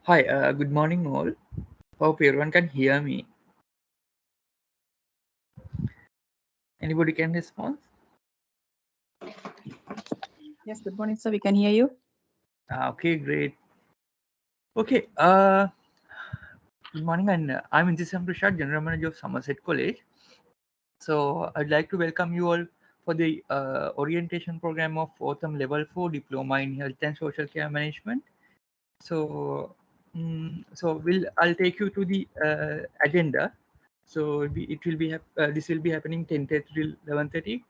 Hi, good morning all. Hope everyone can hear me. Anybody can respond? Yes, good morning, sir. We can hear you. Okay, great. Okay, good morning, and I'm Intisam Prashad, General Manager of Somerset College. So I'd like to welcome you all for the orientation program of OTHM Level 4 Diploma in Health and Social Care Management. So, I'll take you to the agenda. So it will be this will be happening 10:30 till 11:30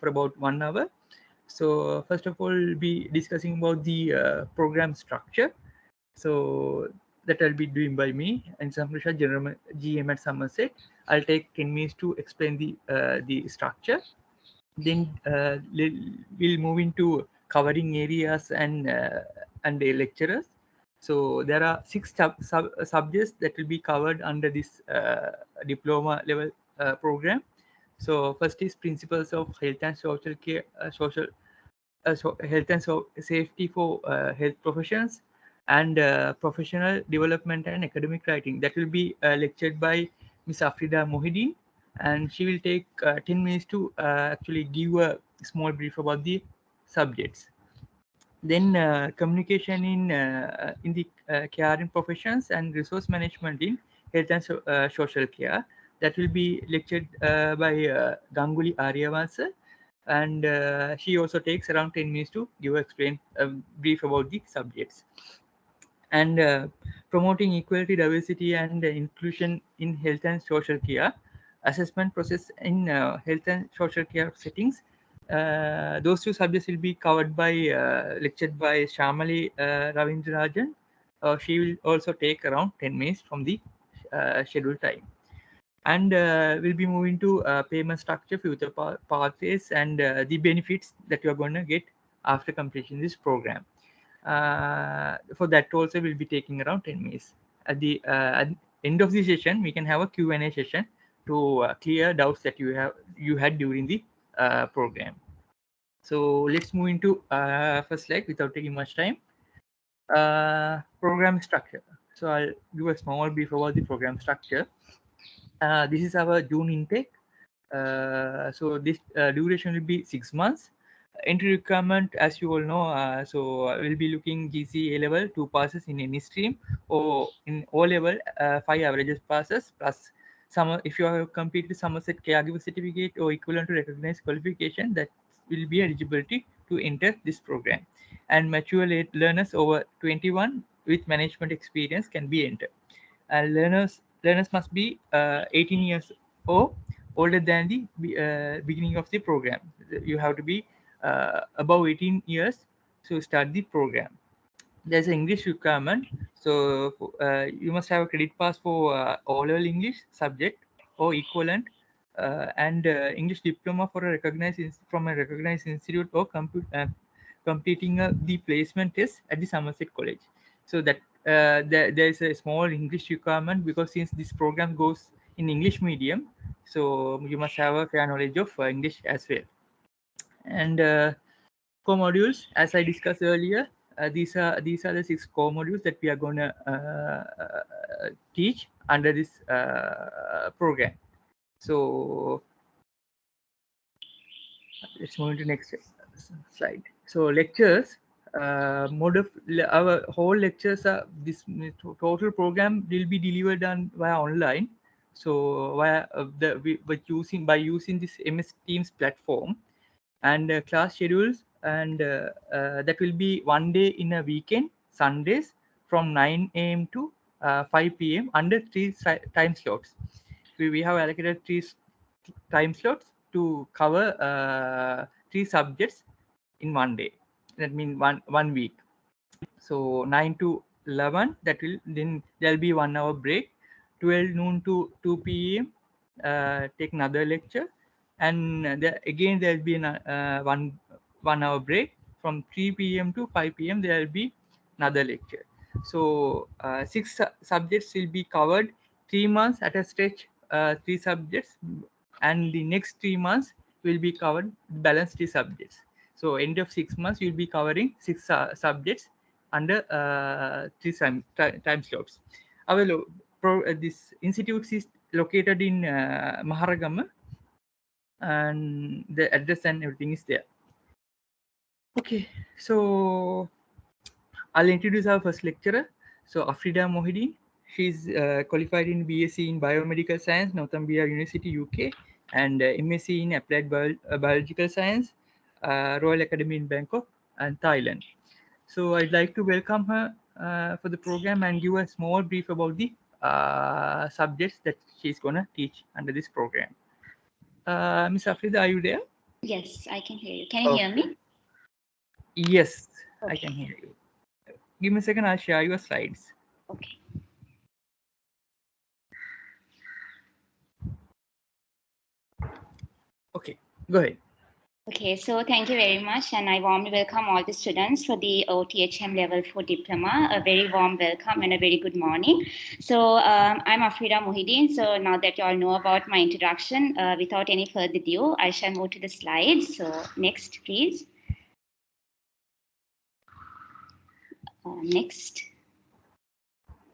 for about 1 hour. So first of all, we'll be discussing about the program structure. So that I'll be doing by me and Samrisha General GM at Somerset. I'll take 10 minutes to explain the structure. Then we'll move into covering areas and the lecturers. So there are six subjects that will be covered under this diploma level program. So first is principles of health and social care, health and safety for health professions, and professional development and academic writing. That will be lectured by Miss Afrida Mohideen, and she will take 10 minutes to actually give a small brief about the subjects. Then communication in the caring professions and resource management in health and social care. That will be lectured by Ganguly Aryavansa, and she also takes around 10 minutes to explain a brief about the subjects. And promoting equality, diversity, and inclusion in health and social care, assessment process in health and social care settings. Those two subjects will be covered by lectured by Shamali Ravindrajan. She will also take around 10 minutes from the scheduled time. And we'll be moving to payment structure, future pathways, and the benefits that you're going to get after completion this program. For that also we'll be taking around 10 minutes. At end of the session, we can have a Q&A session to clear doubts that you had during the program. So let's move into first slide without taking much time. Program structure. So I'll give a small brief about the program structure. This is our June intake. So this duration will be 6 months. Entry requirement, as you all know, we'll be looking GC A level 2 passes in any stream, or in O level 5 averages passes plus some. If you have completed Somerset caregiver certificate or equivalent to recognized qualification, that will be eligibility to enter this program. And mature learners over 21 with management experience can be entered. And learners must be 18 years or older than the beginning of the program. You have to be above 18 years to start the program. There's an English requirement, so you must have a credit pass for O-level English subject or equivalent, and English diploma for a from a recognized institute, or completing the placement test at the Somerset College. So that there is a small English requirement, because since this program goes in English medium, so you must have a fair knowledge of English as well. And core modules, as I discussed earlier, these are the 6 core modules that we are going to teach under this program. So let's move to next slide. So lectures, mode of our whole lectures are this total program will be delivered on via online. So via by using this MS Teams platform, and class schedules, and that will be 1 day in a weekend, Sundays, from 9 a.m. to 5 p.m. under 3 time slots. We have allocated 3 time slots to cover 3 subjects in 1 day. That means one week. So 9 to 11, that will then there'll be 1 hour break. 12 noon to 2 p.m. Take another lecture, and again there'll be one hour break. From 3 p.m. to 5 p.m. there'll be another lecture. So 6 subjects will be covered 3 months at a stretch. 3 subjects, and the next 3 months will be covered balanced 3 subjects. So end of 6 months you'll be covering 6 subjects under three time slots. This institute is located in Maharagama, and the address and everything is there. Okay, so I'll introduce our first lecturer. So Afrida Mohideen, she's qualified in BSc in Biomedical Science, Northumbria University, UK, and MSc in Applied Biological Science, Royal Academy in Bangkok and Thailand. So I'd like to welcome her for the program and give a small brief about the subjects that she's gonna teach under this program. Ms. Afrida, are you there? Yes, I can hear you. Can you hear me? Yes, I Okay. can hear you. Give me a second, I'll share your slides. Okay. Okay, go ahead. Okay, so thank you very much, and I warmly welcome all the students for the OTHM level 4 diploma. A very warm welcome and a very good morning. So I'm Afrida Mohideen. So now that you all know about my introduction, without any further ado, I shall move to the slides. So next, please. Next.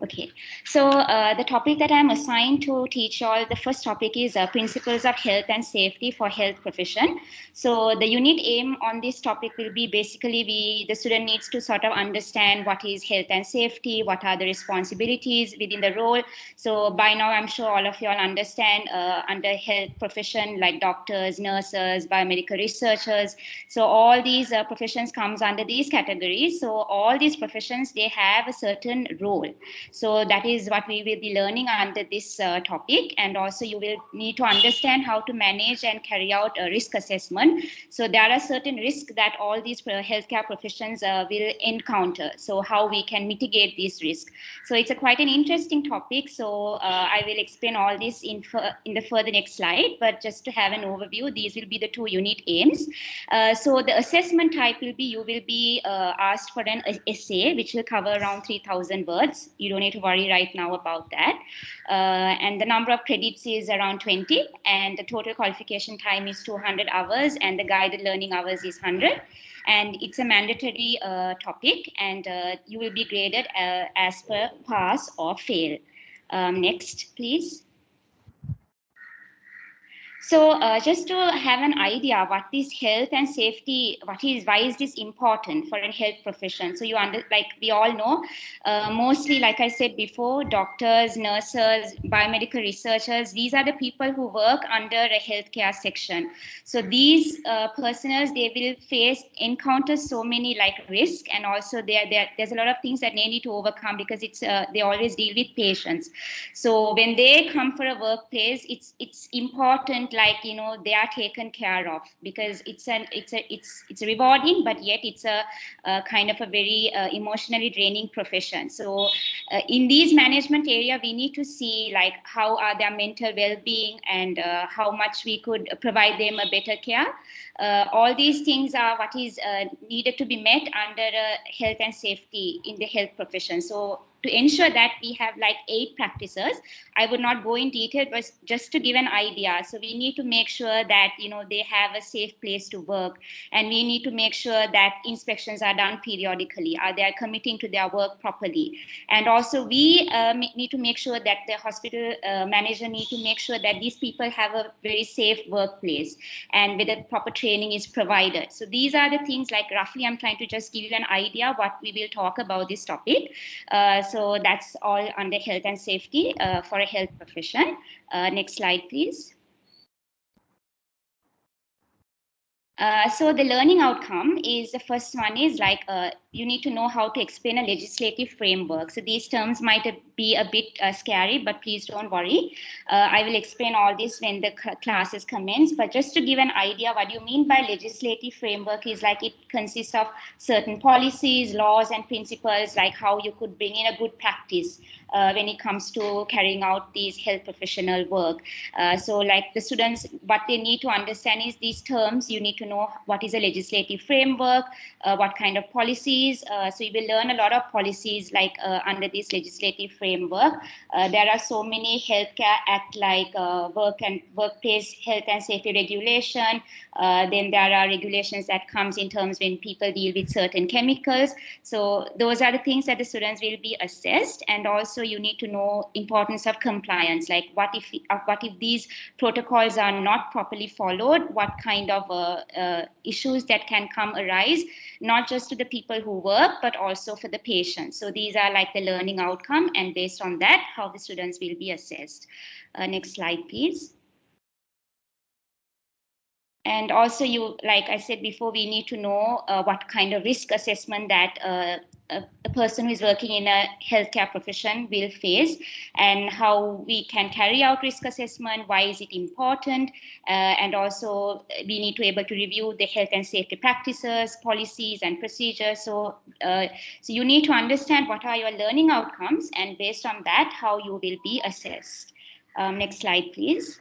Okay, so the topic that I'm assigned to teach all, the first topic is principles of health and safety for health profession. So the unit aim on this topic will be basically the student needs to sort of understand what is health and safety, what are the responsibilities within the role. So by now, I'm sure all of you all understand under health profession like doctors, nurses, biomedical researchers. So all these professions comes under these categories. So all these professions, they have a certain role. So that is what we will be learning under this topic. And also you will need to understand how to manage and carry out a risk assessment. So there are certain risks that all these healthcare professions will encounter. So how we can mitigate these risks. So it's quite an interesting topic. So I will explain all this in the further next slide. But just to have an overview, these will be the two unit aims. So the assessment type will be, you will be asked for an essay, which will cover around 3,000 words. You don't need to worry right now about that. And the number of credits is around 20, and the total qualification time is 200 hours, and the guided learning hours is 100. And it's a mandatory topic, and you will be graded as per pass or fail. Next, please. So just to have an idea what this health and safety, why is this important for a health profession? So like we all know, mostly, like I said before, doctors, nurses, biomedical researchers, these are the people who work under a healthcare section. So these personnel, they will encounter so many like risk, and also there's a lot of things that they need to overcome because they always deal with patients. So when they come for a workplace, it's important, like, you know, they are taken care of, because it's rewarding, but yet it's a kind of a very emotionally draining profession. So in these management area, we need to see like how are their mental well-being, and how much we could provide them a better care. All these things are what is needed to be met under health and safety in the health profession. So to ensure that we have like 8 practices, I would not go in detail, but just to give an idea. So we need to make sure that, you know, they have a safe place to work, and we need to make sure that inspections are done periodically. Are they committing to their work properly? And also we need to make sure that the hospital manager need to make sure that these people have a very safe workplace, and whether proper training is provided. So these are the things, like roughly I'm trying to just give you an idea what we will talk about this topic. So that's all under health and safety for a health profession. Next slide, please. So the learning outcome is, the first one is like you need to know how to explain a legislative framework. So these terms might be a bit scary, but please don't worry. I will explain all this when the classes commence. But just to give an idea, what you mean by legislative framework is like it consists of certain policies, laws, and principles, like how you could bring in a good practice when it comes to carrying out these health professional work. So like the students, what they need to understand is these terms, you need to to know what is a legislative framework, what kind of policies. So you will learn a lot of policies like under this legislative framework. There are so many healthcare act like workplace health and safety regulation. Then there are regulations that comes in terms when people deal with certain chemicals. So those are the things that the students will be assessed. And also you need to know importance of compliance, like what if these protocols are not properly followed, what kind of issues that can arise, not just to the people who work, but also for the patients. So these are like the learning outcome, and based on that, how the students will be assessed. Next slide, please. And also, like I said before, we need to know what kind of risk assessment that a person who is working in a healthcare profession will face, and how we can carry out risk assessment, why is it important, and also we need to be able to review the health and safety practices, policies, and procedures. So you need to understand what are your learning outcomes, and based on that, how you will be assessed. Next slide, please.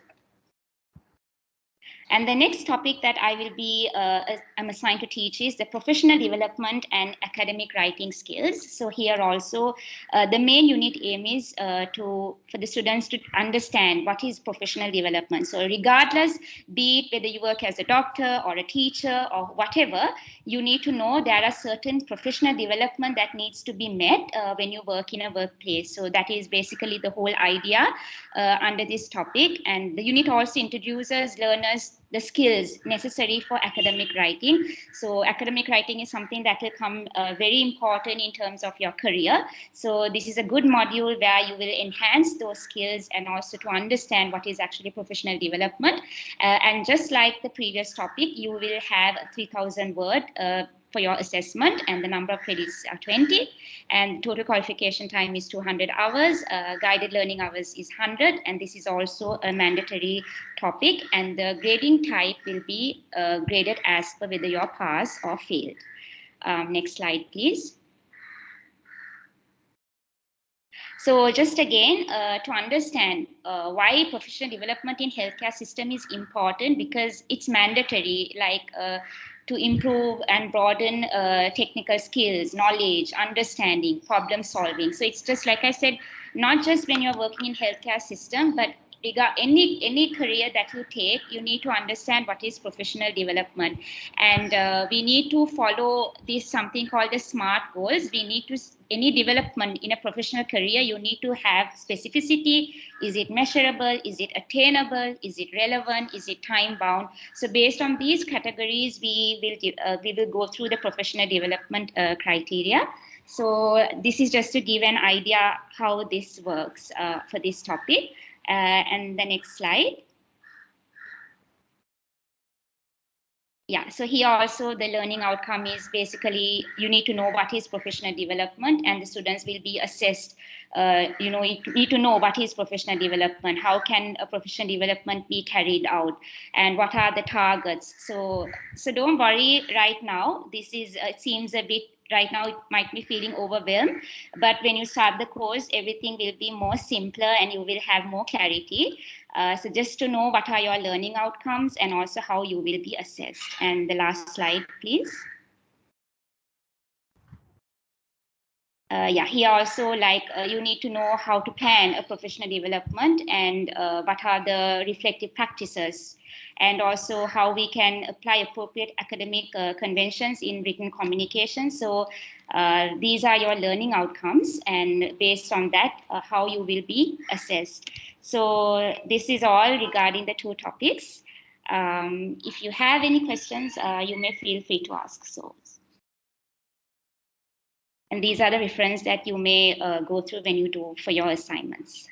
And the next topic that I'm assigned to teach is the professional development and academic writing skills. So here also, the main unit aim is for the students to understand what is professional development. So regardless, be it whether you work as a doctor or a teacher or whatever, you need to know there are certain professional development that needs to be met when you work in a workplace. So that is basically the whole idea under this topic. And the unit also introduces learners the skills necessary for academic writing. So academic writing is something that will come very important in terms of your career. So this is a good module where you will enhance those skills and also to understand what is actually professional development. And just like the previous topic, you will have a 3,000 word for your assessment, and the number of credits are 20, and total qualification time is 200 hours, guided learning hours is 100, and this is also a mandatory topic, and the grading type will be graded as per whether you're pass or failed. Next slide, please. So just again, to understand why professional development in healthcare system is important, because it's mandatory, like to improve and broaden technical skills, knowledge, understanding, problem solving. So it's just like I said, not just when you're working in healthcare system, but any career that you take, you need to understand what is professional development. And we need to follow this something called the SMART goals. We need to, any development in a professional career, you need to have specificity. Is it measurable? Is it attainable? Is it relevant? Is it time bound? So based on these categories, we will go through the professional development criteria. So this is just to give an idea how this works for this topic. And the next slide. Yeah, so here also the learning outcome is basically you need to know what is professional development, and the students will be assessed. You need to know what is professional development, how can a professional development be carried out, and what are the targets. So don't worry right now. This is it seems a bit right now it might be feeling overwhelmed, but when you start the course, everything will be more simpler and you will have more clarity. So just to know what are your learning outcomes and also how you will be assessed. And the last slide, please. Yeah, here also you need to know how to plan a professional development and what are the reflective practices, and also how we can apply appropriate academic conventions in written communication. So these are your learning outcomes, and based on that, how you will be assessed. So this is all regarding the two topics. If you have any questions, you may feel free to ask. And these are the references that you may go through when you do for your assignments.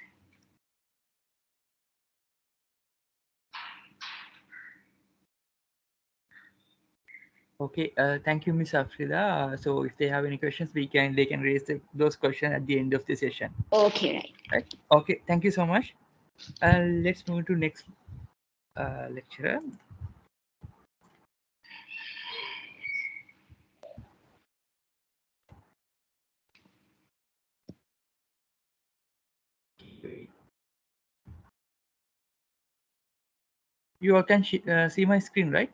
Okay, thank you, Ms. Afrida. So if they have any questions, they can raise those questions at the end of the session. Okay, Right. Okay, thank you so much. Let's move to next lecturer. You all can see my screen, right?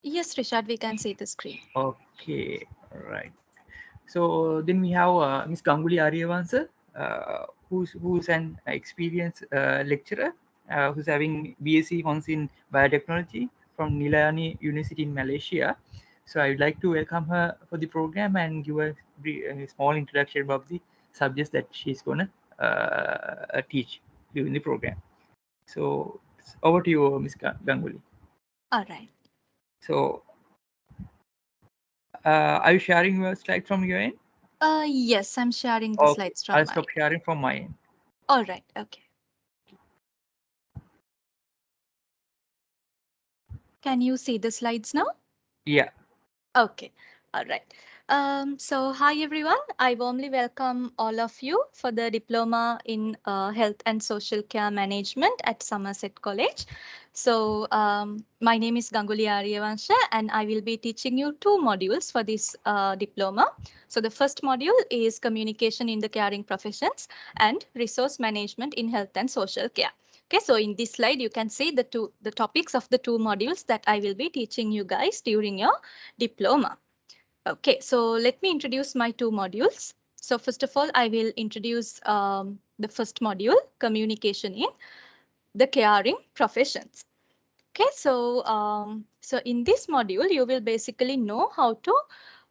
Yes, Rishad, we can see the screen. Okay, right. So then we have Miss Ganguli Aryavansa, who's an experienced lecturer who's having BSc Honors in Biotechnology from Nilayani University in Malaysia. So I would like to welcome her for the program and give a small introduction about the subjects that she's gonna teach during the program. So over to you, Miss Ganguly. All right. So are you sharing your slide from your end? Yes, I'm sharing the Okay, slides from I'll my. stop sharing from my end. All right. Okay. Can you see the slides now? Yeah. Okay. All right. So hi everyone. I warmly welcome all of you for the Diploma in Health and Social Care Management at Somerset College. So my name is Ganguli Aryavansha and I will be teaching you two modules for this diploma. So the first module is Communication in the Caring Professions and Resource Management in Health and Social Care. Okay, so in this slide, you can see the topics of the two modules that I will be teaching you guys during your diploma. Okay, so let me introduce my two modules. So first of all, I will introduce the first module, Communication in the Caring Professions. Okay, so in this module, you will basically know how to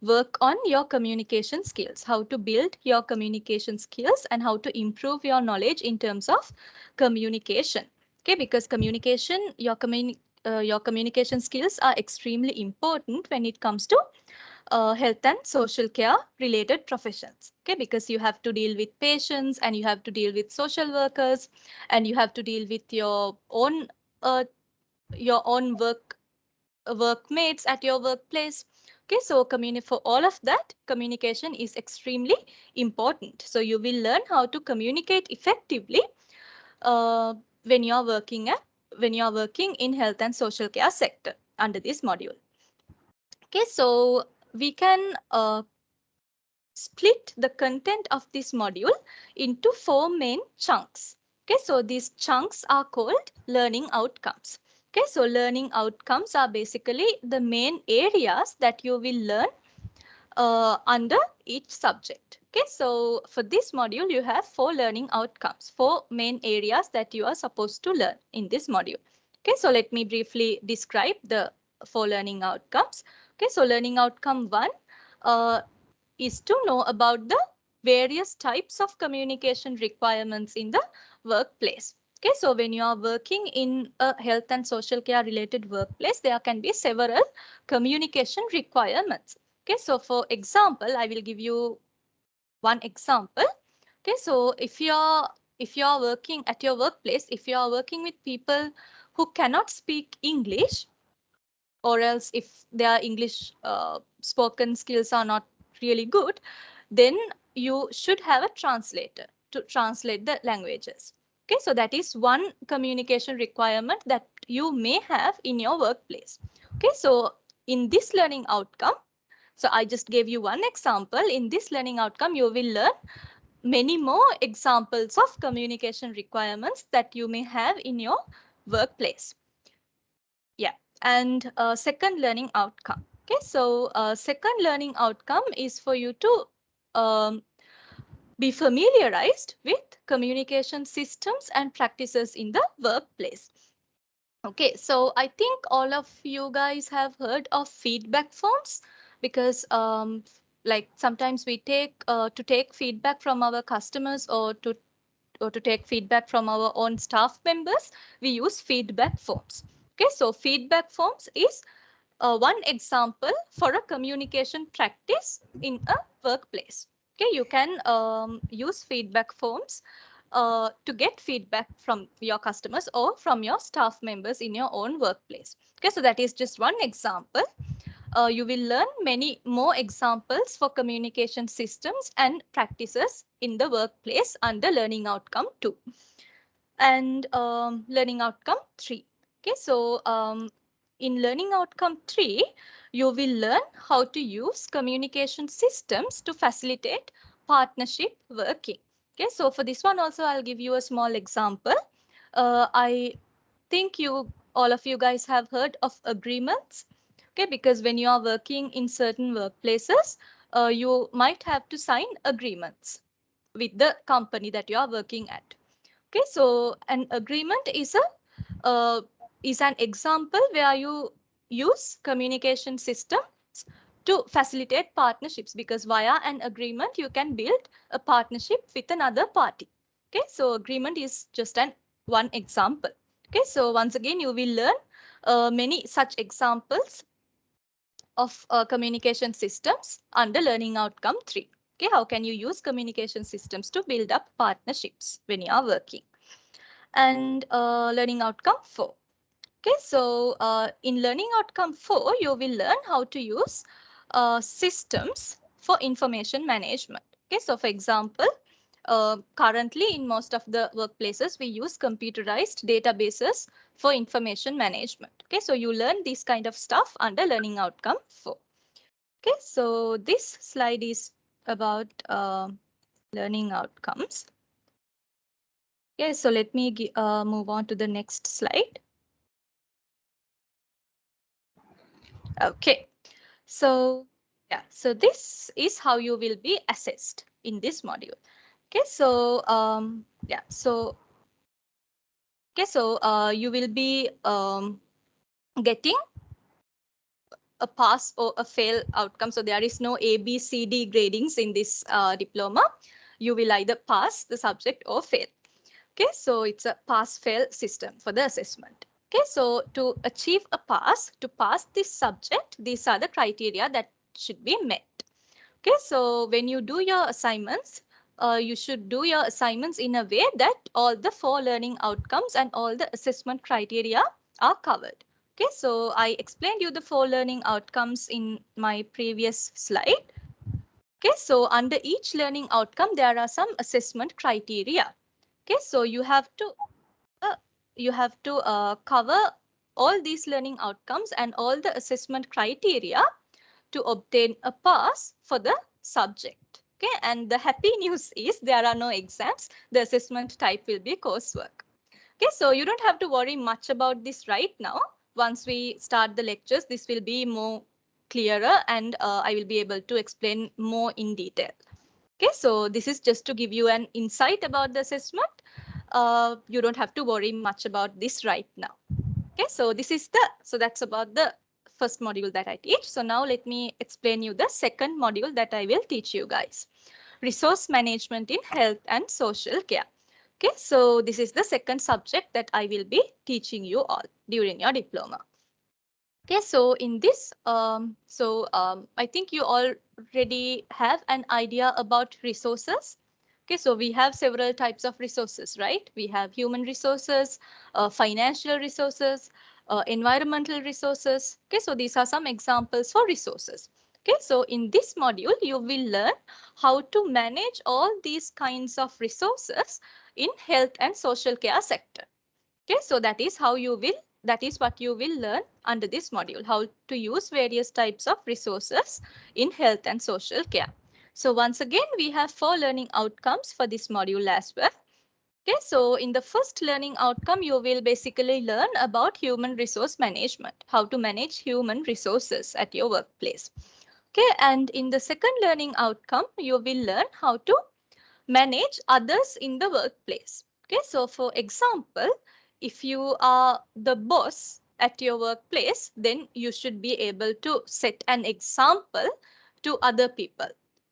work on your communication skills, how to build your communication skills and how to improve your knowledge in terms of communication. Okay, because your communication skills are extremely important when it comes to health and social care related professions. Okay, because you have to deal with patients and you have to deal with social workers and you have to deal with uh, your own workmates at your workplace. Okay, so for all of that, communication is extremely important. So you will learn how to communicate effectively uh, when you are working in health and social care sector under this module. Okay, so we can split the content of this module into four main chunks. Okay, so these chunks are called learning outcomes. Okay, so learning outcomes are basically the main areas that you will learn under each subject. Okay, so for this module, you have four learning outcomes, four main areas that you are supposed to learn in this module. Okay, so let me briefly describe the four learning outcomes. Okay, so learning outcome one uh, is to know about the various types of communication requirements in the workplace. Okay, so when you are working in a health and social care related workplace, there can be several communication requirements. Okay, so for example, I will give you one example. Okay, so if you're working at your workplace, if you are working with people who cannot speak English, or else if their English spoken skills are not really good, then you should have a translator to translate the languages. Okay, so that is one communication requirement that you may have in your workplace. Okay, so in this learning outcome, so I just gave you one example. In this learning outcome, you will learn many more examples of communication requirements that you may have in your workplace. Yeah, and second learning outcome. Okay, so second learning outcome is for you to um, be familiarized with communication systems and practices in the workplace. Okay, so I think all of you guys have heard of feedback forms because like sometimes we take feedback from our customers or to take feedback from our own staff members, we use feedback forms. Okay, so feedback forms is one example for a communication practice in a workplace. Okay, you can use feedback forms to get feedback from your customers or from your staff members in your own workplace. Okay, so that is just one example. You will learn many more examples for communication systems and practices in the workplace under learning outcome 2 and learning outcome 3. Okay, so in learning outcome 3, you will learn how to use communication systems to facilitate partnership working. Okay, so for this one also, I'll give you a small example. I think all of you guys have heard of agreements. Okay, because when you are working in certain workplaces, you might have to sign agreements with the company that you are working at. Okay, so an agreement is an example where you use communication systems to facilitate partnerships, because via an agreement you can build a partnership with another party. Okay, so agreement is just one example. Okay, so once again you will learn many such examples of communication systems under learning outcome 3. Okay, how can you use communication systems to build up partnerships when you are working? And learning outcome 4. Okay, so in learning outcome 4, you will learn how to use systems for information management. Okay, so for example, currently in most of the workplaces, we use computerized databases for information management. Okay, so you learn this kind of stuff under learning outcome 4. Okay, so this slide is about learning outcomes. Okay, so let me move on to the next slide. Okay, so yeah, so this is how you will be assessed in this module. Okay, so yeah, so okay, so you will be getting a pass or a fail outcome. So there is no A, B, C, D gradings in this diploma. You will either pass the subject or fail. Okay, so it's a pass-fail system for the assessment. Okay, so to achieve a pass, to pass this subject, these are the criteria that should be met. Okay, so when you do your assignments, you should do your assignments in a way that all the 4 learning outcomes and all the assessment criteria are covered. Okay, so I explained you the 4 learning outcomes in my previous slide. Okay, so under each learning outcome, there are some assessment criteria. Okay, so you have to cover all these learning outcomes and all the assessment criteria to obtain a pass for the subject. Okay, and the happy news is there are no exams. The assessment type will be coursework. Okay, so you don't have to worry much about this right now. Once we start the lectures, this will be more clearer and I will be able to explain more in detail. Okay, so this is just to give you an insight about the assessment. You don't have to worry much about this right now. Okay, so that's about the first module that I teach. So now let me explain you the second module that I will teach you guys. Resource management in health and social care. Okay, so this is the second subject that I will be teaching you all during your diploma. Okay, so in this, I think you already have an idea about resources. Okay, so we have several types of resources, right? We have human resources, financial resources, environmental resources. Okay, so these are some examples for resources. Okay, so in this module, you will learn how to manage all these kinds of resources in health and social care sector. Okay, so that is what you will learn under this module, how to use various types of resources in health and social care. So once again, we have 4 learning outcomes for this module as well. Okay, so in the first learning outcome, you will basically learn about human resource management, how to manage human resources at your workplace. Okay, and in the second learning outcome, you will learn how to manage others in the workplace. Okay, so for example, if you are the boss at your workplace, then you should be able to set an example to other people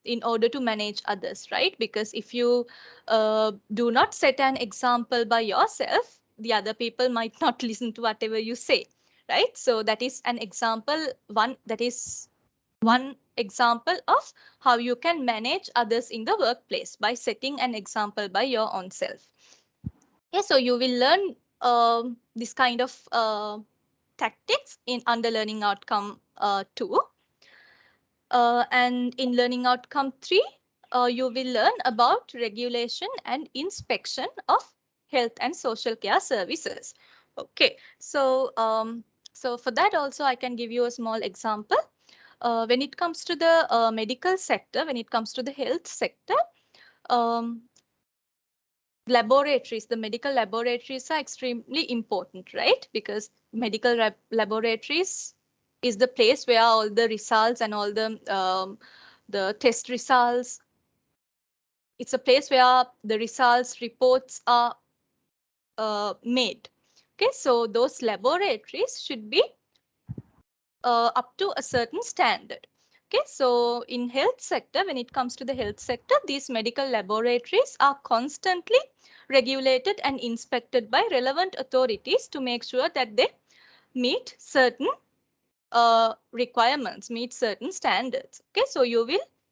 in order to manage others, right? Because if you do not set an example by yourself, the other people might not listen to whatever you say, right? So that is an example, one example of how you can manage others in the workplace by setting an example by your own self. Okay, so you will learn this kind of tactics in under learning outcome 2. And in learning outcome 3, you will learn about regulation and inspection of health and social care services. Okay, so so for that also I can give you a small example. When it comes to the medical sector, when it comes to the health sector, um, the medical laboratories are extremely important, right? Because medical laboratories is the place where all the results and all the test results, it's a place where the results reports are made. Okay, so those laboratories should be up to a certain standard. Okay, so in health sector, when it comes to the health sector, these medical laboratories are constantly regulated and inspected by relevant authorities to make sure that they meet certain requirements, meet certain standards. Okay, so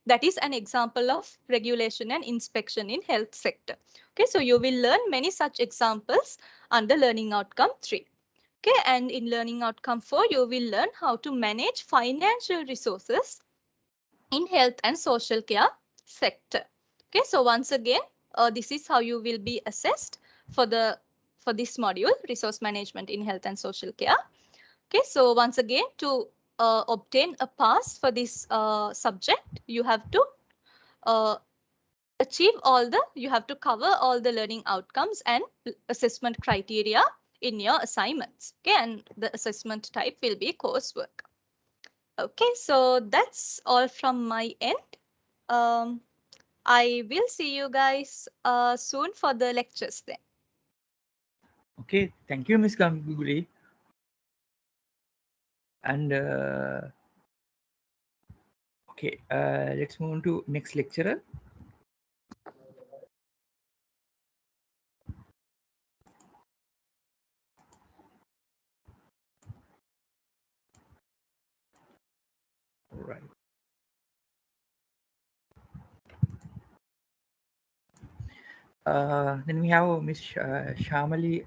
that is an example of regulation and inspection in health sector. Okay, so you will learn many such examples under learning outcome 3. Okay, and in learning outcome 4, you will learn how to manage financial resources in health and social care sector. Okay, so once again, this is how you will be assessed for this module, resource management in health and social care. Okay, so once again, to obtain a pass for this subject, you have to you have to cover all the learning outcomes and assessment criteria in your assignments. Okay, and the assessment type will be coursework. Okay, so that's all from my end. I will see you guys soon for the lectures then. Okay, thank you, Ms. Ganguli. And okay, let's move on to next lecturer. All right. Then we have Miss Shamali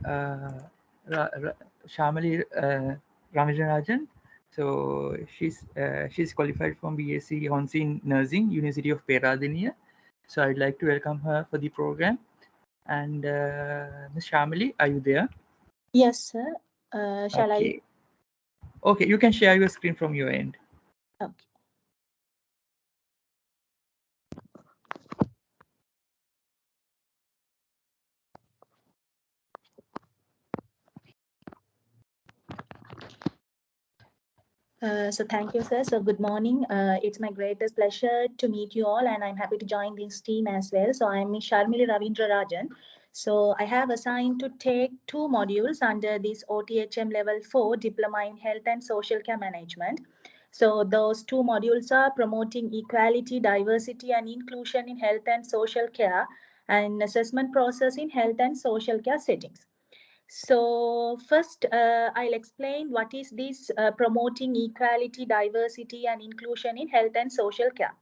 Shamali Ramajanajan. So she's qualified from BSc Honors in Nursing, University of Peradeniya. So I'd like to welcome her for the program. And Miss Shamali, are you there? Yes, sir. Shall Okay. Okay, you can share your screen from your end. Okay. So thank you, sir. So good morning. It's my greatest pleasure to meet you all, and I'm happy to join this team as well. So I'm Ms. Sharmili Ravindra Rajan. So I have assigned to take 2 modules under this OTHM Level 4 Diploma in Health and Social Care Management. So those 2 modules are promoting equality, diversity, and inclusion in health and social care, and assessment process in health and social care settings. So first, I'll explain what is this promoting equality, diversity, and inclusion in health and social care.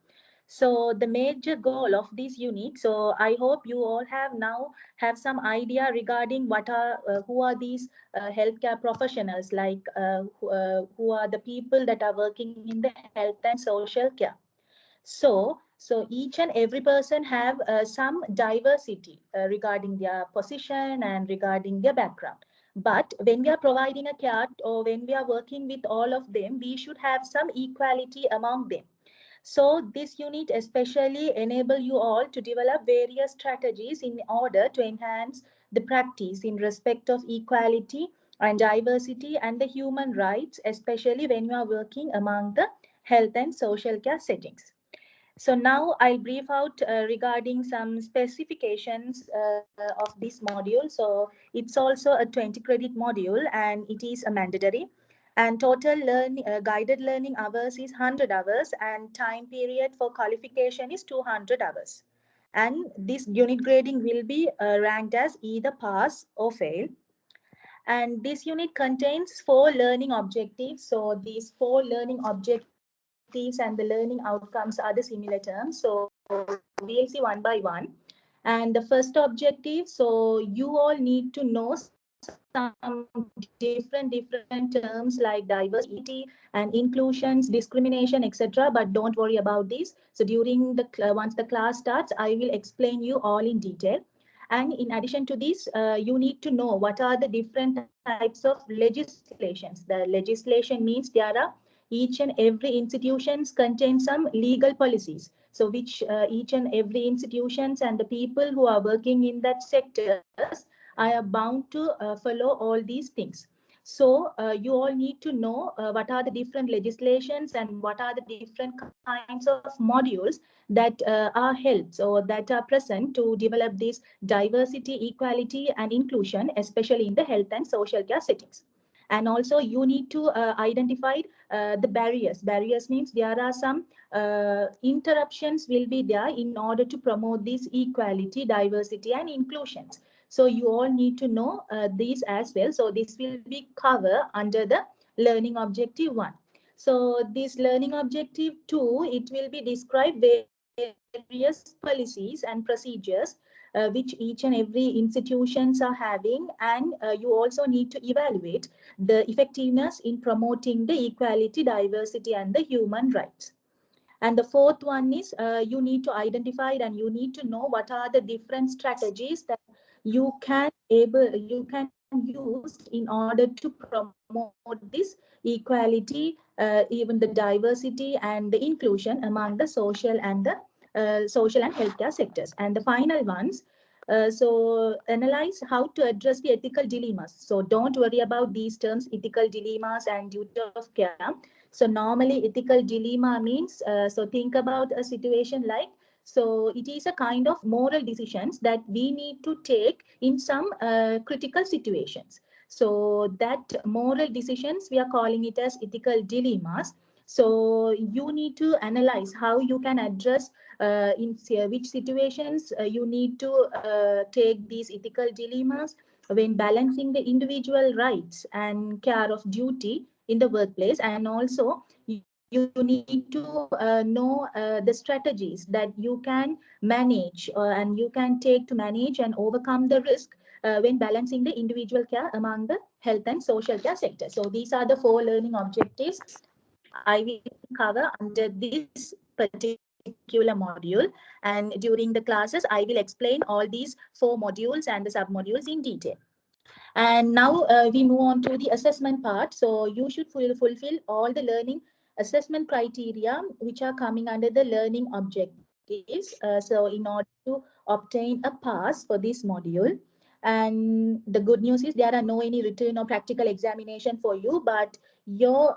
So the major goal of this unit, so I hope you all have some idea regarding who are these healthcare professionals, like who are the people that are working in the health and social care. So each and every person have some diversity regarding their position and regarding their background. But when we are providing a care or when we are working with all of them, we should have some equality among them. So this unit especially enable you all to develop various strategies in order to enhance the practice in respect of equality and diversity and the human rights, especially when you are working among the health and social care settings. So now I'll brief out regarding some specifications of this module. So it's also a 20 credit module and it is a mandatory. And total guided learning hours is 100 hours and time period for qualification is 200 hours. And this unit grading will be ranked as either pass or fail. And this unit contains 4 learning objectives. So these 4 learning objectives and the learning outcomes are the similar terms. So we'll see one by one. And the first objective, so you all need to know some different terms like diversity and inclusions, discrimination, etc. But don't worry about this. So during once the class starts, I will explain you all in detail. And in addition to this, you need to know what are the different types of legislations. The legislation means there are each and every institutions contain some legal policies. So which each and every institutions and the people who are working in that sectors are bound to follow all these things. So you all need to know what are the different legislations and what are the different kinds of modules that are held or that are present to develop this diversity, equality and inclusion, especially in the health and social care settings. And also you need to identify the barriers. Barriers means there are some interruptions will be there in order to promote this equality, diversity and inclusions. So you all need to know these as well. So this will be covered under the learning objective 1. So this learning objective 2, it will be described various policies and procedures which each and every institutions are having, and you also need to evaluate the effectiveness in promoting the equality, diversity and the human rights. And the fourth one is you need to identify and you need to know what are the different strategies that you can use in order to promote this equality, even the diversity and the inclusion among the social and the social and healthcare sectors. And the final ones, so analyze how to address the ethical dilemmas. So don't worry about these terms, ethical dilemmas and duty of care. So normally ethical dilemma means, so think about a situation like, so it is a kind of moral decisions that we need to take in some critical situations. So that moral decisions, we are calling it as ethical dilemmas. So you need to analyze how you can address in which situations you need to take these ethical dilemmas when balancing the individual rights and care of duty in the workplace. And also you need to know the strategies that you can manage and you can take to manage and overcome the risk when balancing the individual care among the health and social care sector. So these are the 4 learning objectives I will cover under this particular module. And during the classes, I will explain all these 4 modules and the submodules in detail. And now we move on to the assessment part. So you should fulfill all the learning assessment criteria which are coming under the learning objectives. So in order to obtain a pass for this module. And the good news is there are no any written or practical examination for you, but your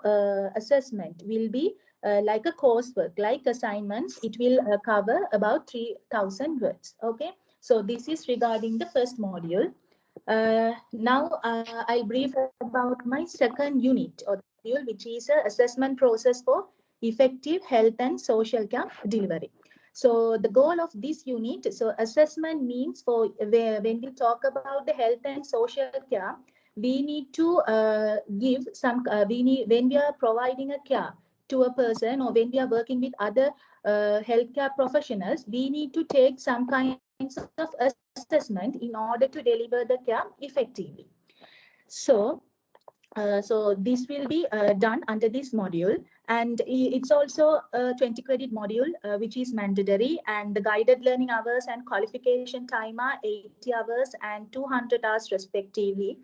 assessment will be like a coursework, like assignments. It will cover about 3,000 words. Okay, so this is regarding the first module. Now I'll brief about my second unit or the module, which is a assessment process for effective health and social care delivery. So the goal of this unit, so assessment means for when we talk about the health and social care, we need to give some, when we are providing a care to a person or when we are working with other healthcare professionals, we need to take some kinds of assessment in order to deliver the care effectively. So so this will be done under this module, and it's also a 20 credit module which is mandatory, and the guided learning hours and qualification time are 80 hours and 200 hours respectively.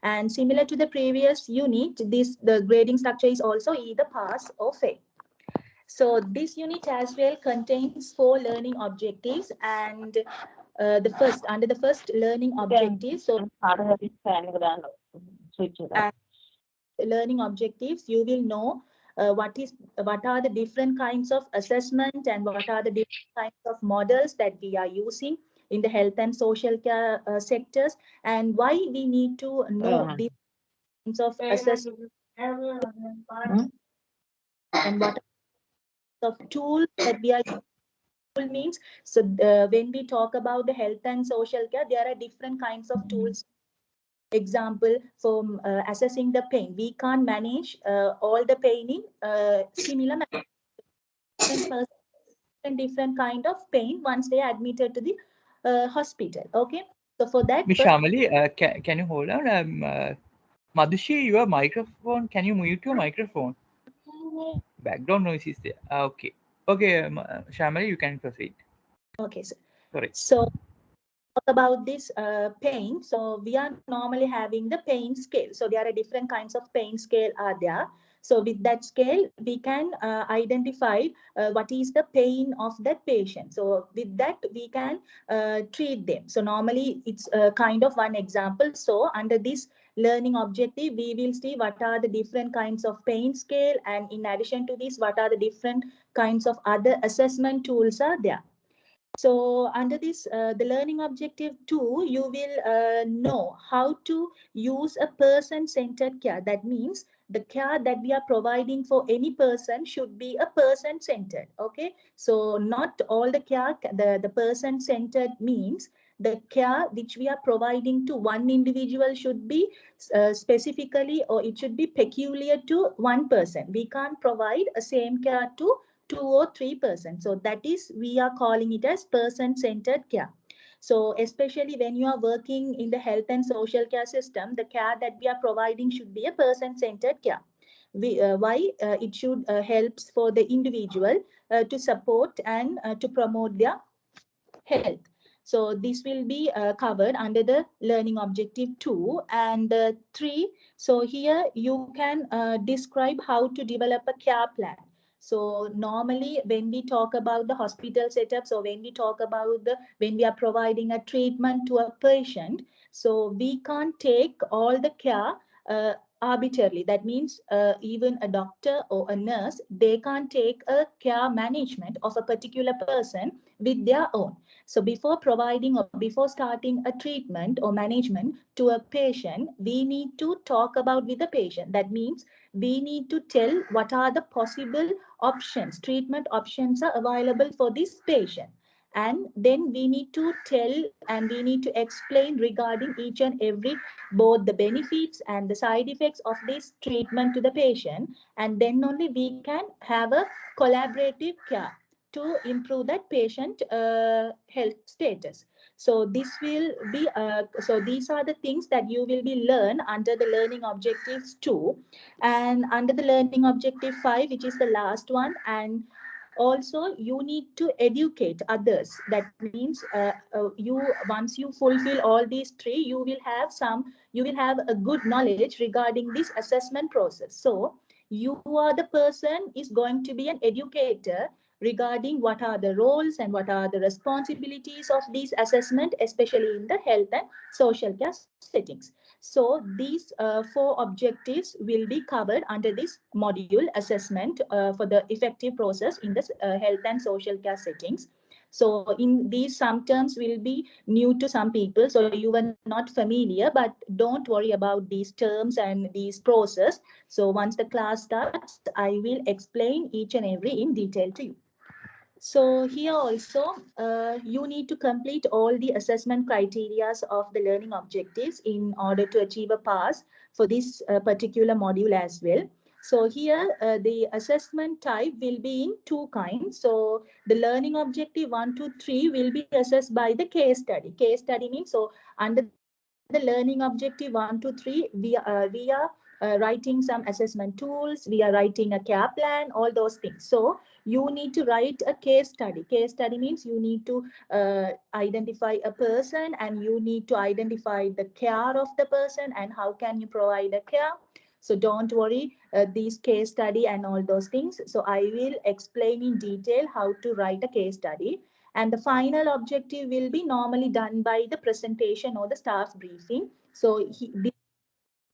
And similar to the previous unit, the grading structure is also either pass or fail. So this unit as well contains 4 learning objectives, and under the first learning objective, so learning objectives, you will know what are the different kinds of assessment and what are the different kinds of models that we are using in the health and social care sectors, and why we need to know these kinds of assessment and what of tools that we are using. Means, so when we talk about the health and social care, there are different kinds of tools. Example, for assessing the pain, we can't manage all the pain in similar manner. Different kind of pain once they are admitted to the hospital. Okay, so for that, Miss Shamali, can you hold on? Madhushi, your microphone, can you mute your microphone? Background noise is there. Okay. Okay, Shamali, you can proceed. Okay, sir. Sorry. So talk about this pain. So we are normally having the pain scale. So there are different kinds of pain scale are there. So with that scale, we can identify what is the pain of that patient. So with that, we can treat them. So normally it's kind of one example. So under this learning objective, we will see what are the different kinds of pain scale, and in addition to this, what are the different kinds of other assessment tools are there. So under this, the learning objective 2, you will know how to use a person-centered care. That means the care that we are providing for any person should be a person-centered. Okay, so not all the care, the person-centered means the care which we are providing to one individual should be specifically, or it should be peculiar to one person. We can't provide a same care to 2 or 3%. So that is, we are calling it as person-centered care. So especially when you are working in the health and social care system, the care that we are providing should be a person-centered care. Why? It should helps for the individual to support and to promote their health. So this will be covered under the learning objective 2 and 3. So here you can describe how to develop a care plan. So normally when we talk about the hospital setups, or when we talk about when we are providing a treatment to a patient, so we can't take all the care arbitrarily. That means even a doctor or a nurse, they can't take a care management of a particular person with their own. So before providing or before starting a treatment or management to a patient, we need to talk about with the patient. That means we need to tell what are the possible options, treatment options are available for this patient. And then we need to tell and we need to explain regarding each and every, both the benefits and the side effects of this treatment to the patient. And then only we can have a collaborative care to improve that patient health status. So this will be, so these are the things that you will be learn under the learning objectives 2, and under the learning objective 5, which is the last one. And also you need to educate others. That means you, once you fulfill all these 3, you will have a good knowledge regarding this assessment process. So you are the person is going to be an educator regarding what are the roles and what are the responsibilities of these assessment, especially in the health and social care settings. So these 4 objectives will be covered under this module, assessment for the effective process in the health and social care settings. So in these, some terms will be new to some people, so you were not familiar, but don't worry about these terms and these process. So once the class starts, I will explain each and every in detail to you. So here also, you need to complete all the assessment criteria of the learning objectives in order to achieve a pass for this particular module as well. So here, the assessment type will be in 2 kinds. So the learning objective 1 to 3 will be assessed by the case study. Case study means, so under the learning objective 1 to 3, we are writing some assessment tools, we are writing a care plan, all those things. So you need to write a case study. Case study means you need to identify a person, and you need to identify the care of the person and how can you provide a care. So don't worry, these case study and all those things. So I will explain in detail how to write a case study. And the final objective will be normally done by the presentation or the staff briefing. So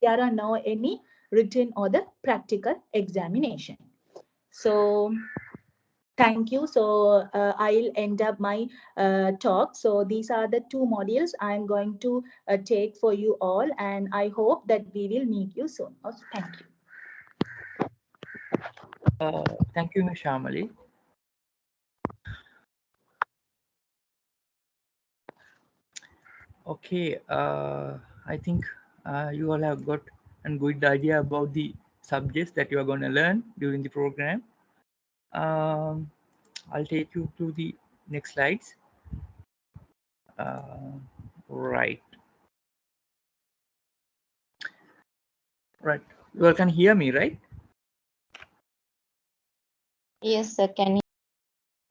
there are no any written or the practical examination. So thank you. So I'll end up my talk. So these are the 2 modules I'm going to take for you all, and I hope that we will meet you soon. Also, thank you. Thank you, Ms. Shamali. Okay, I think you all have got a good idea about the subjects that you are going to learn during the program. I'll take you to the next slides. Right. You all can hear me, right? Yes, sir. Can you?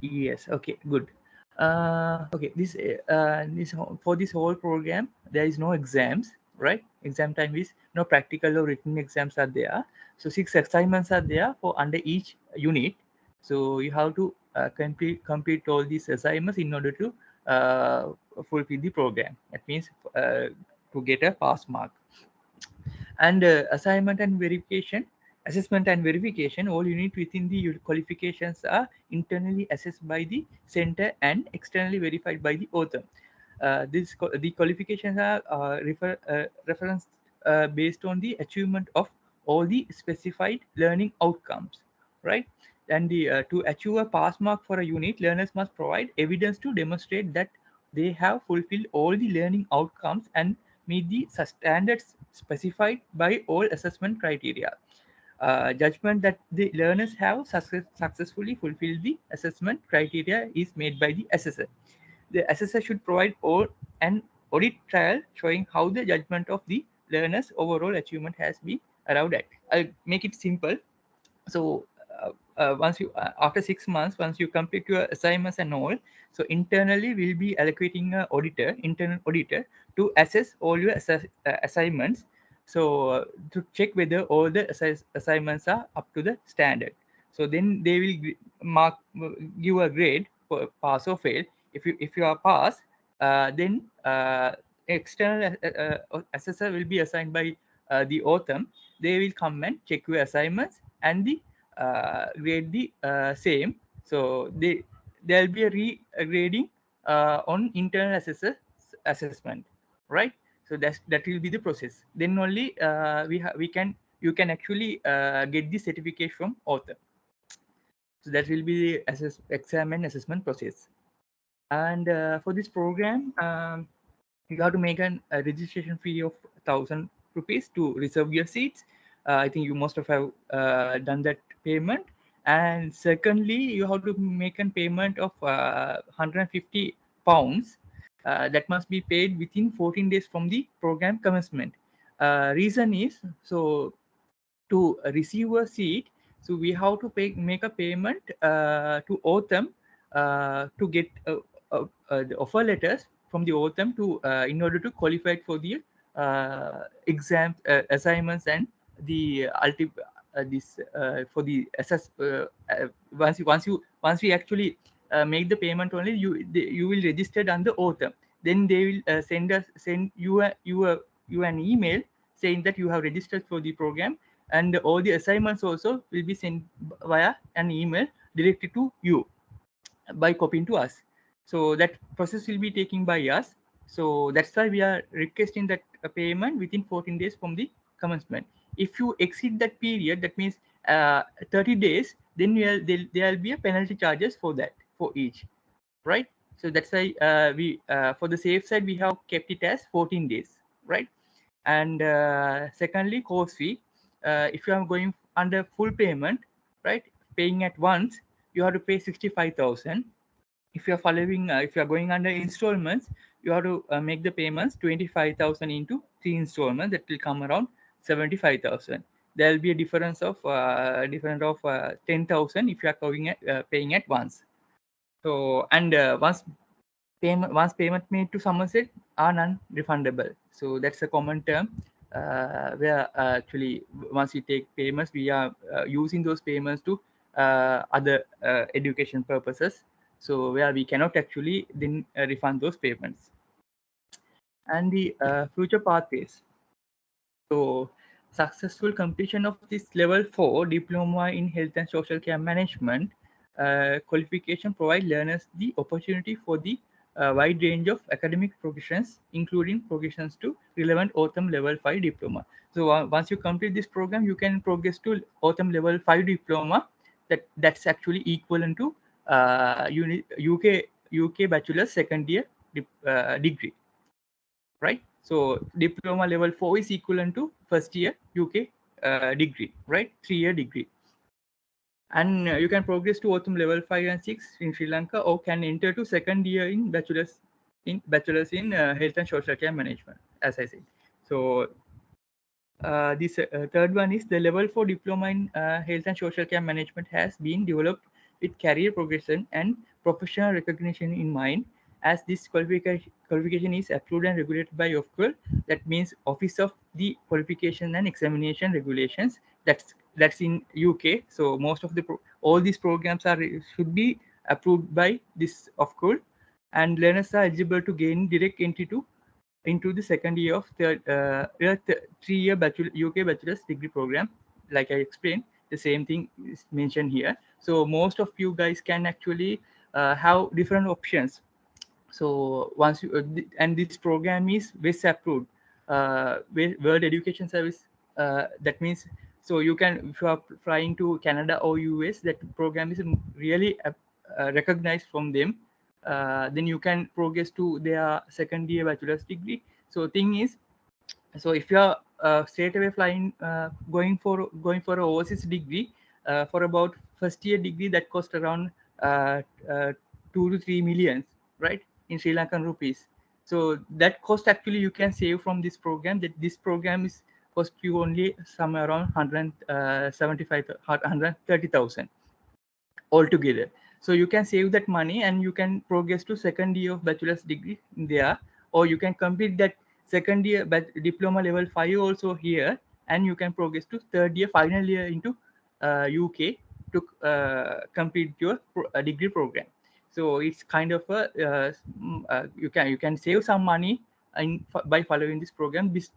Yes. Okay. Good. Okay. This for this whole program, there is no exams, right? Exam time is no practical or written exams are there. So 6 assignments are there for under each unit. So you have to complete all these assignments in order to fulfill the program. That means to get a pass mark. And assignment and verification, assessment and verification, all unit within the qualifications are internally assessed by the center and externally verified by the author. The qualifications are referenced based on the achievement of all the specified learning outcomes, right? And to achieve a pass mark for a unit, learners must provide evidence to demonstrate that they have fulfilled all the learning outcomes and meet the standards specified by all assessment criteria. Judgment that the learners have successfully fulfilled the assessment criteria is made by the assessor. The assessor should provide an audit trail showing how the judgment of the learner's overall achievement has been arrived at. I'll make it simple. So once you after 6 months, once you complete your assignments and all, so internally we'll be allocating an internal auditor to assess all your assignments, so to check whether all the assignments are up to the standard. So then they will mark, give a grade for pass or fail. If you are pass, then external assessor will be assigned by the autumn. They will come and check your assignments and the grade the same. So there'll be a grading on internal assessor assessment, right? So that will be the process. Then only we can you can actually get the certificate from author. So that will be the exam and assessment process. And for this program, you have to make a registration fee of 1,000 rupees to reserve your seats. I think you must have done that payment. And secondly, you have to make a payment of 150 pounds that must be paid within 14 days from the program commencement. Reason is, so to receive a seat, so we have to make a payment to autumn to get the offer letters from the autumn to in order to qualify for the exam assignments and the this for the once we actually make the payment, only you will register under autumn. Then they will send you an email saying that you have registered for the program, and all the assignments also will be sent via an email directly to you by copying to us. So that process will be taken by us. So that's why we are requesting that payment within 14 days from the commencement. If you exceed that period, that means 30 days, then there will be a penalty charges for that, for each, right? So that's why we for the safe side we have kept it as 14 days, right? And secondly, course fee. If you are going under full payment, right, paying at once, you have to pay 65,000. If you are following, if you are going under installments, you have to make the payments 25,000 into 3 installments. That will come around 75,000. There will be a difference of 10,000 if you are going paying at once. So and once payment made to Somerset are non-refundable. So that's a common term where actually once we take payments, we are using those payments to other education purposes. So where we cannot actually then refund those payments. And the future pathways. So successful completion of this level 4 diploma in health and social care management qualification provide learners the opportunity for the wide range of academic progressions, including progressions to relevant autumn level 5 diploma. So once you complete this program, you can progress to autumn level 5 diploma. That's actually equivalent to UK Bachelors second year degree, right? So diploma level 4 is equivalent to first year UK degree, right? 3-year degree. And you can progress to autumn level 5 and 6 in Sri Lanka, or can enter to second year in bachelors in health and social care management, as I said. So this third one is the level 4 diploma in health and social care management has been developed with career progression and professional recognition in mind, as this qualification is approved and regulated by OFQUAL. That means Office of the Qualification and Examination Regulations. That's in UK. So most of the all these programs should be approved by this OFQUAL, and learners are eligible to gain direct entry to into the second year of 3-year UK Bachelors Degree program. Like I explained, the same thing is mentioned here. So most of you guys can actually have different options. So once you and this program is WES approved, World Education Service. That means, so you can, if you are flying to Canada or US, that program is really recognized from them. Then you can progress to their second year bachelor's degree. So thing is, so if you are straight away flying, going for a overseas degree, for about first year degree, that cost around uh, uh, 2 to 3 millions, right, in Sri Lankan rupees. So that cost actually you can save from this program. That this program is cost you only somewhere around 175 130,000 altogether. So you can save that money and you can progress to second year of bachelor's degree there, or you can complete that second year diploma level 5 also here, and you can progress to third year final year into UK to complete your degree program. So it's kind of a you can save some money by following this program. This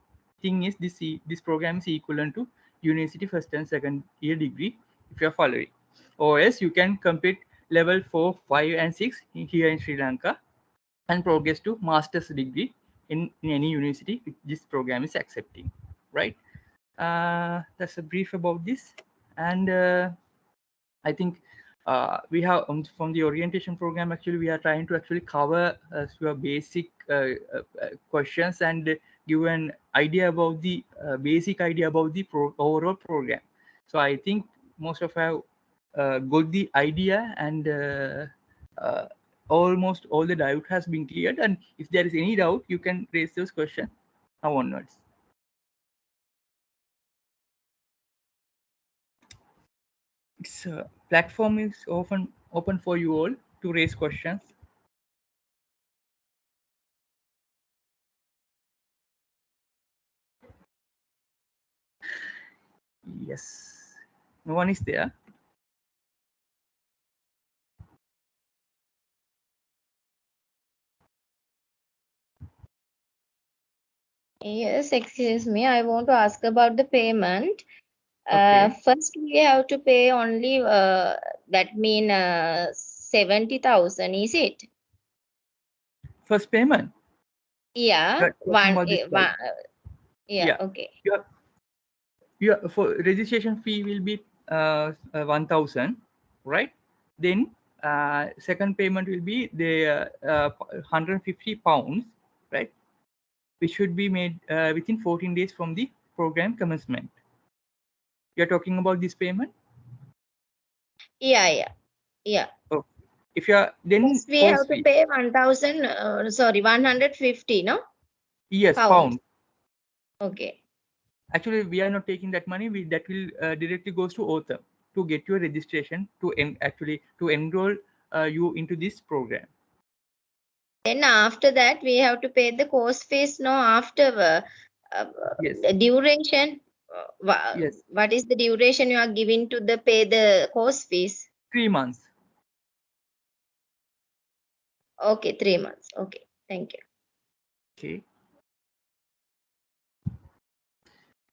thing is, this program is equivalent to university first and second year degree if you are following. Or else you can complete level 4, 5 and 6 here in Sri Lanka and progress to master's degree in any university which this program is accepting, right? That's a brief about this. And I think we have from the orientation program, actually we are trying to actually cover your basic questions and give an idea about the basic idea about the overall program. So I think most of you got the idea, and uh, almost all the doubt has been cleared. And if there is any doubt, you can raise those questions now onwards. It's platform is often open for you all to raise questions. Yes, no one is there. Yes, excuse me. I want to ask about the payment. Okay. First we have to pay only that mean 70,000, is it? First payment. Yeah, You're talking about this price. yeah, Yeah. okay. Your for registration fee will be 1,000, right? Then second payment will be the 150 pounds, right? Which should be made within 14 days from the program commencement. You're talking about this payment. Yeah. Oh, if you are then First we course have to fee. pay 1,000, sorry, 150, no? Yes, Pounds. pound. Okay. Actually, we are not taking that money. That will directly goes to OTHM to get your registration actually to enroll you into this program. Then after that, we have to pay the course fees, no, after Yes. the duration. Yes. What is the duration you are giving to the pay the course fees? 3 months. Okay, 3 months. Okay, thank you. Okay.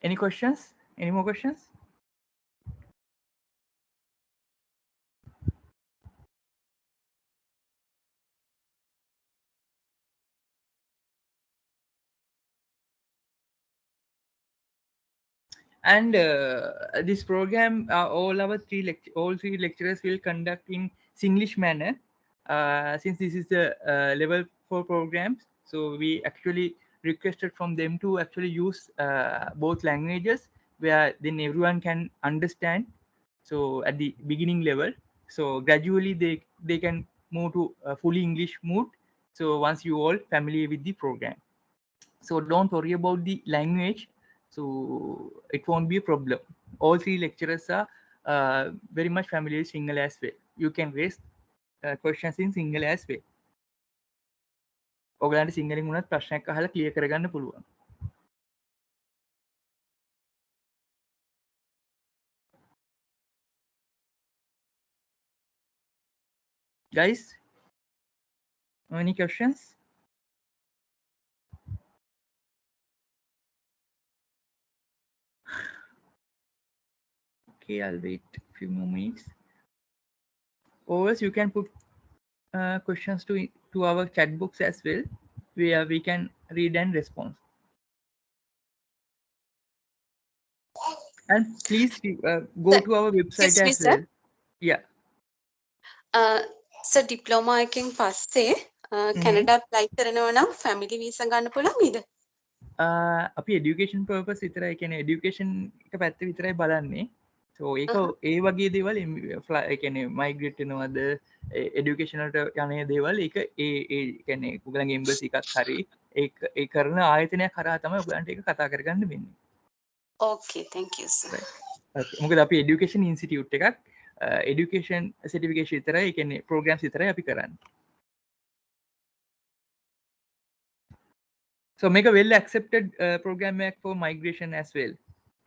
Any questions? Any more questions? And this program, all three lecturers will conduct in Singlish manner. Since this is the level 4 programs, so we actually requested from them to actually use both languages, where then everyone can understand. So at the beginning level, so gradually they can move to fully English mood. So once you all familiar with the program, so don't worry about the language. So it won't be a problem. All three lecturers are very much familiar with Sinhala as well. You can raise questions in Sinhala as well. ඔයගලන්ට සිංහලෙන් වුණත් ප්‍රශ්නයක් අහලා clear කරගන්න පුළුවන්. Guys, any questions? Okay, I'll wait a few more minutes. Or else you can put questions to our chat box as well, where we can read and respond. And please go to our website Excuse me, as sir. well. Yeah. So diploma එකෙන් පස්සේ Canada apply කරනවා නම් family visa ගන්න පුළුවන් නේද? අපි education purpose විතරයි කියන්නේ education එක පැත්ත විතරයි බලන්නේ. So ඒක ඒ වගේ දේවල් ඒ කියන්නේ migrate වෙනවද education වලට යන්නේ දේවල් ඒක ඒ කියන්නේ ඔයගලගේ embassy එකක් හරි ඒ කරන ආයතනයක් කරා තමයි ඔයගලන්ට ඒක කතා කරගන්න වෙන්නේ. Okay, thank you sir. Right. Okay. මොකද අපි education institute එකක් education certification විතරයි ඒ කියන්නේ programs විතරයි අපි කරන්නේ. So make a well accepted program for migration as well.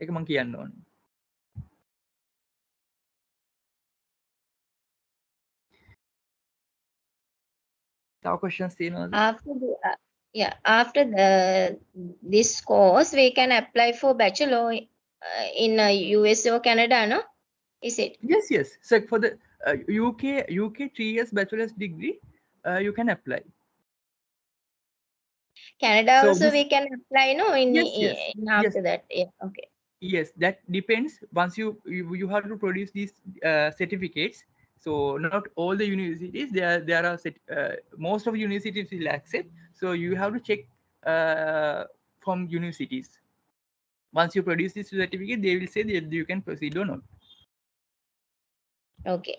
ඒක මම කියන්න ඕනේ. Our questions තියෙනවද? After this course we can apply for bachelor in USA or Canada, no? Is it? Yes. So for the UK 3 years bachelor's degree, you can apply. Canada So also we can apply, no? In after that, yeah. Okay. Yes, that depends. Once you have to produce these certificates. So not all the universities there are most of universities will accept. So you have to check from universities. Once you produce this certificate, they will say that you can proceed or not. Okay.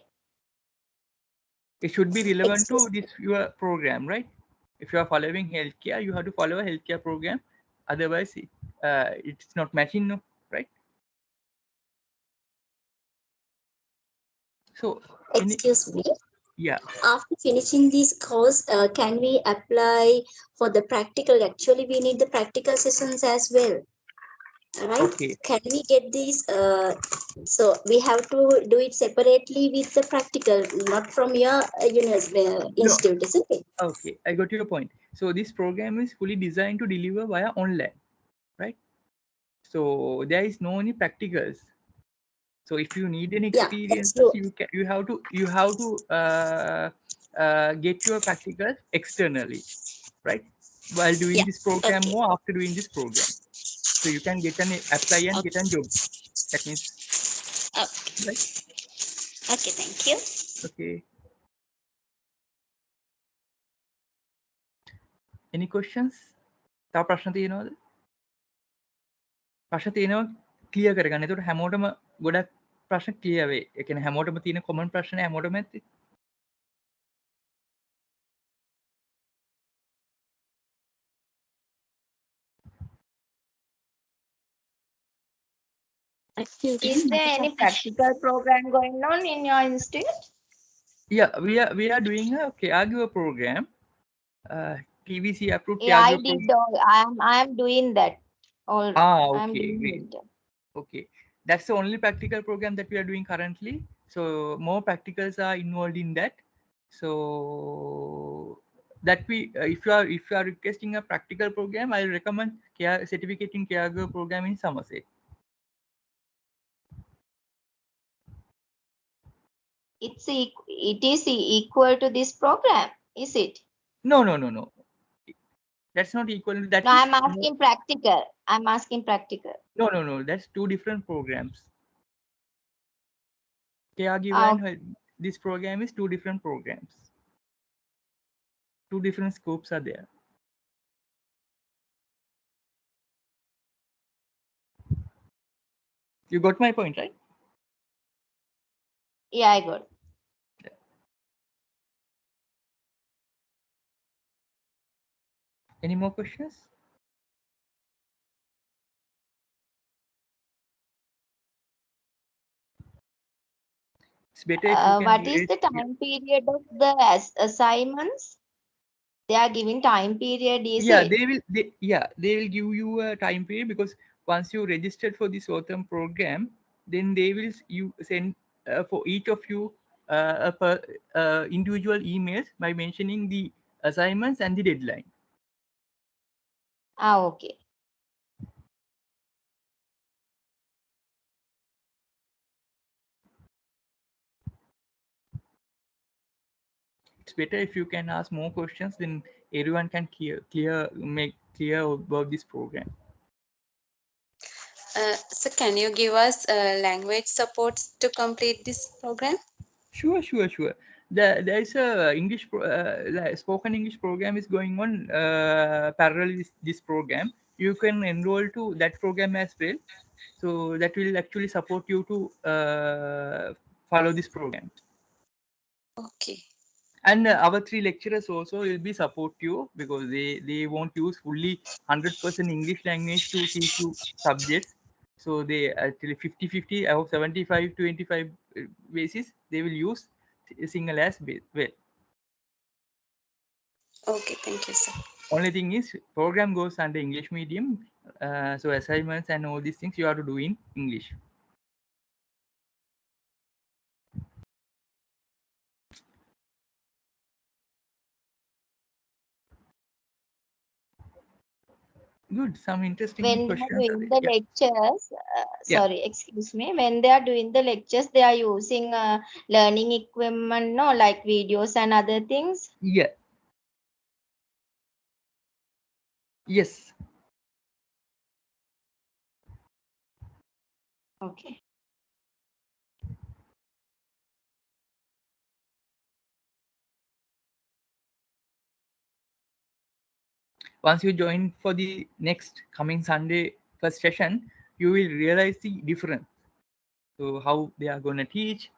It should be relevant to this your program, right? If you are following healthcare, you have to follow a healthcare program. Otherwise, it's not matching, no, right? So, excuse me. Yeah. After finishing this course, can we apply for the practical? Actually, we need the practical sessions as well. Right? Okay. Can we get these? So we have to do it separately with the practical, not from your institute, isn't it? Okay, I got your point. So this program is fully designed to deliver via online, right? So there is no any practicals. So if you need any experience, you have to get your practicals externally, right? While doing this program or after doing this program. So you can get an apply and get a job. That means. Okay. Right? Okay, thank you. Okay. Any questions? තව ප්‍රශ්න තියෙනවද? ප්‍රශ්න තියෙනවා clear කරගන්න. ඒකට හැමෝටම ගොඩක් ප්‍රශ්න ක්ලියර් වෙයි. ඒ කියන්නේ හැමෝටම තියෙන කොමන් ප්‍රශ්න හැමෝටම ඇත්තේ. Is there any practical program going on in your institute? Yeah, we are doing a caregiver program. TVC approved Yeah, I caregiver did. I am doing that. Okay, great. Okay, that's the only practical program that we are doing currently. So more practicals are involved in that. So that we if you are requesting a practical program, I recommend certificate in caregiver program in Somerset. It is equal to this program, is it? No. That's not equal to that. No, I'm asking practical. I'm asking practical. No. That's two different programs. Caregiver and this program is two different programs. Two different scopes are there. You got my point, right? Yeah, I got. Any more questions? It's better if you can what is the time period of the assignments? They are giving time period, is it? They will give you a time period because once you registered for this OTHM program, then they will send for each of you individual emails by mentioning the assignments and the deadline. Okay. better if you can ask more questions, then everyone can make clear about this program. So can you give us language supports to complete this program? Sure. There is a spoken English program is going on parallel with this program. You can enroll to that program as well. So that will actually support you to follow this program. Okay. And our 3 lecturers also will be support you, because they won't use fully 100% English language to teach you subjects. So they actually 50-50 or 75-25 basis they will use Sinhala as well. Okay, thank you, sir. Only thing is program goes under English medium, so assignments and all these things you have to do in English. Good, some interesting When they are questions. doing the Yeah. lectures, Yeah. sorry, excuse me, when they are doing the lectures, they are using learning equipment, no, like videos and other things. Yeah. Yes. Okay. Once you join for the next coming Sunday first session, you will realize the difference. So how they are going to teach,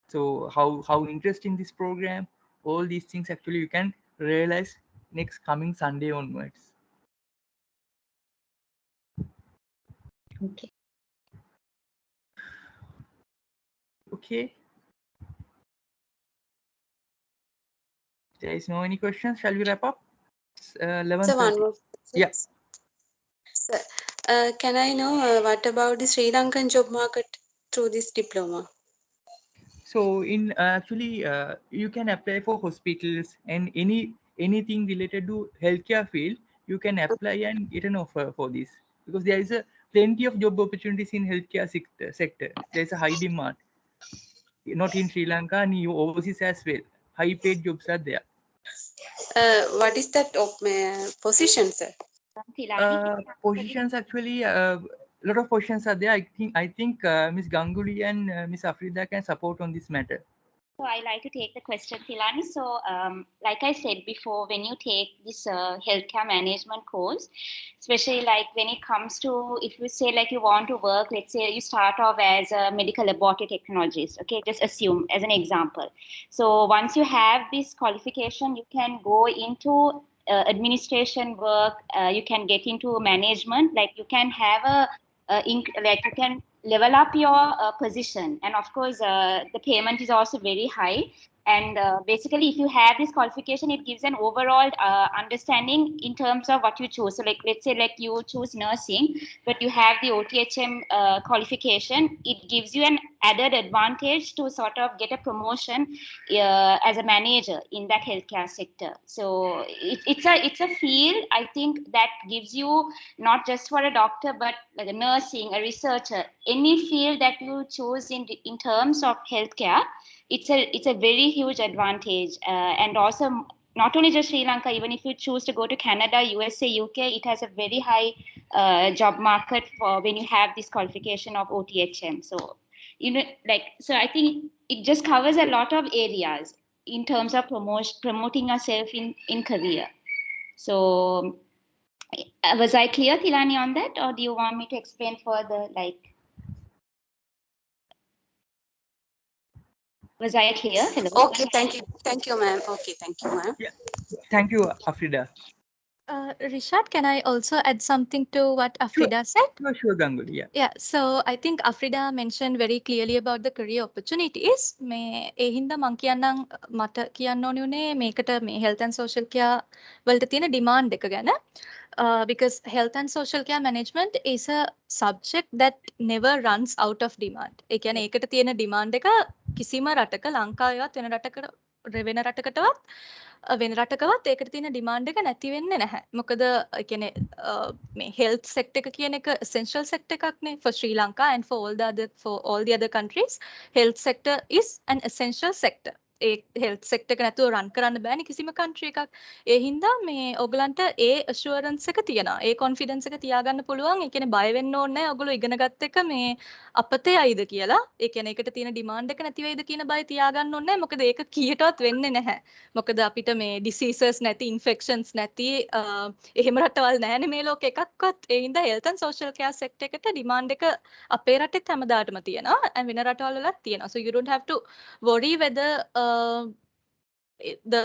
so how interesting this program, all these things actually you can realize next coming Sunday onwards. Okay. Okay. There is no any questions. Shall we wrap up? So 11:30. one more. Yeah. Sir, can I know what about the Sri Lankan job market through this diploma? So in actually you can apply for hospitals and anything related to healthcare field. You can apply and get an offer for this, because there is a plenty of job opportunities in healthcare sector. There is a high demand, not in Sri Lanka and overseas as well. High paid jobs are there. What is that of position, sir? Positions actually lot of positions are there. I think Miss Ganguly and Miss Afrida can support on this matter. So I like to take the question, Tilani. So, like I said before, when you take this healthcare management course, especially like when it comes to, if you say like you want to work, let's say you start off as a medical laboratory technologist, okay, just assume as an example. So once you have this qualification, you can go into administration work, you can get into management, like you can have like you can level up your position, and of course the payment is also very high. And basically if you have this qualification, it gives an overall understanding in terms of what you choose. So like let's say like you choose nursing, but you have the OTHM qualification, it gives you an added advantage to sort of get a promotion as a manager in that healthcare sector. So it's a field, I think, that gives you not just for a doctor, but like a nursing, a researcher, any field that you choose in terms of healthcare, it's a very huge advantage. And also not only just Sri Lanka, even if you choose to go to Canada, USA, UK, it has a very high job market for when you have this qualification of OTHM. So so I think it just covers a lot of areas in terms of promoting yourself in career. So was I clear, Tilani, on that, or do you want me to explain further? Like, was I clear? Hello. Okay, thank you, ma'am. Okay, thank you, ma'am. Yeah. Thank you, Afrida. Rishad, can I also add something to what Afrida said? Sure, Ganguly. Yeah. Yeah, so I think Afrida mentioned very clearly about the career opportunities. ඒ හින්දා මං කියන්නම් මට කියන්න ඕනේ උනේ මේකට මේ health and social care වලට තියෙන demand එක ගැන. Because health and social care management is a subject that never runs out of demand. ඒ කියන්නේ ඒකට තියෙන demand එක කිසිම රටක ලංකාවේවත් වෙන රටකටවත් වෙන රටකවත් ඒකට තියෙන demand එක නැති වෙන්නේ නැහැ. මොකද ඒ කියන්නේ මේ health sector එක කියන එක essential sector එකක්නේ for Sri Lanka and for all the other countries. Health sector is an essential sector. A health sector එක නැතුව රන් කරන්න බෑනේ කිසිම කන්ට්‍රි එකක්. ඒ හින්දා මේ ඔයගලන්ට ඒ ඇෂුරන්ස් එක තියනවා. ඒ කොන්ෆිඩන්ස් එක තියාගන්න පුළුවන්. ඒ කියන්නේ බය වෙන්න ඕනේ නැහැ. ඔයගොල්ලෝ ඉගෙනගත්ත එක මේ අපතේ යයිද කියලා. ඒ කියන්නේ ඒකට තියෙන ඩිමාන්ඩ් එක නැති වෙයිද කියන බය තියාගන්න ඕනේ නැහැ. මොකද ඒක කීයටවත් වෙන්නේ නැහැ. මොකද අපිට මේ ඩිසීසස් නැති, ඉන්ෆෙක්ෂන්ස් නැති එහෙම රටවල් නැහැනේ මේ ලෝකෙ එකක්වත්. ඒ හින්දා health and social care sector එකට ඩිමාන්ඩ් එක අපේ රටෙත් හැමදාටම තියෙනවා. වෙන රටවල් වලත් තියෙනවා. So you don't have to worry whether the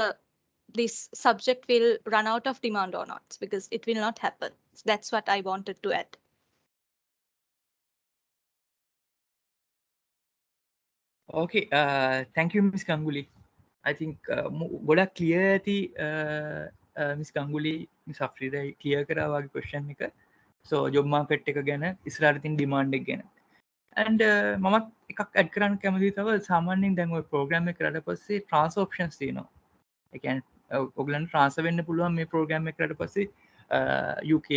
this subject will run out of demand or not, because it will not happen. So that's what I wanted to add. Okay, thank you, Miss Ganguly. I think ගොඩක් clear ඇති Miss Ganguly Miss Afrida clear කරා වගේ question එක. So job market එක ගැන ඉස්සරහට තියෙන demand එක ගැන. And මමත් එකක් add කරන්න කැමතියි. තව සාමාන්‍යයෙන් දැන් ඔය program එක කරලා පස්සේ transfer options තියෙනවා. ඒ කියන්නේ ඔයගලන්ට transfer වෙන්න පුළුවන් මේ program එක කරලා පස්සේ UK,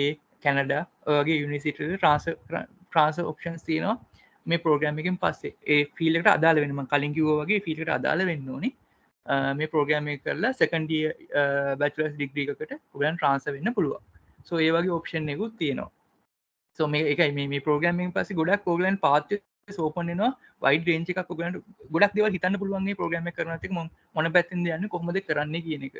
Canada ඔය වගේ university වල transfer options තියෙනවා. මේ ප්‍රෝග්‍රෑම් එකෙන් පස්සේ ඒ ෆීල්ඩ් එකට අදාළ වෙන්න මම කලින් කිව්වා වගේ ෆීල්ඩ් එකට අදාළ වෙන්න ඕනේ. මේ ප්‍රෝග්‍රෑම් එක කරලා සෙකන්ඩ් ඉයර් බැචලර්ස් ඩිග්‍රී එකකට ඔයගලන් ට්‍රාන්ස්ෆර් වෙන්න පුළුවන්. සෝ ඒ වගේ ඔප්ෂන් එකකුත් තියෙනවා. සෝ මේ එකයි මේ ප්‍රෝග්‍රෑම් එකෙන් පස්සේ ගොඩක් ඔයගලන් පාත්ස් ඕපන් වෙනවා. වයිඩ් රේන්ජ් එකක් ඔයගලන්ට ගොඩක් දේවල් හිතන්න පුළුවන් මේ ප්‍රෝග්‍රෑම් එක කරනත් එක්ක මොන පැත්තෙන්ද යන්නේ කොහොමද කරන්නේ කියන එක.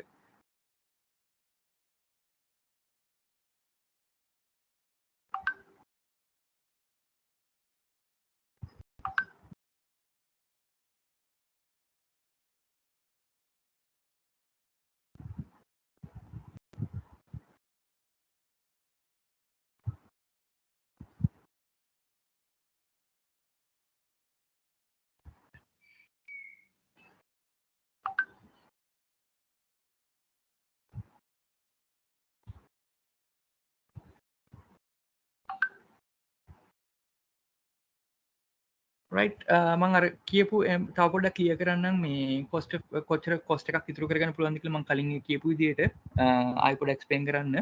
රයිට් මම අර කියපු තව පොඩ්ඩක් ක්ලියර් කරන්නම් මේ කොච්චර කොස්ට් එකක් ඉතුරු කරගන්න පුළුවන්ද කියලා මම කලින් කියපු විදිහට ආයෙ පොඩ්ඩක් එක්ස්ප්ලেইন කරන්න.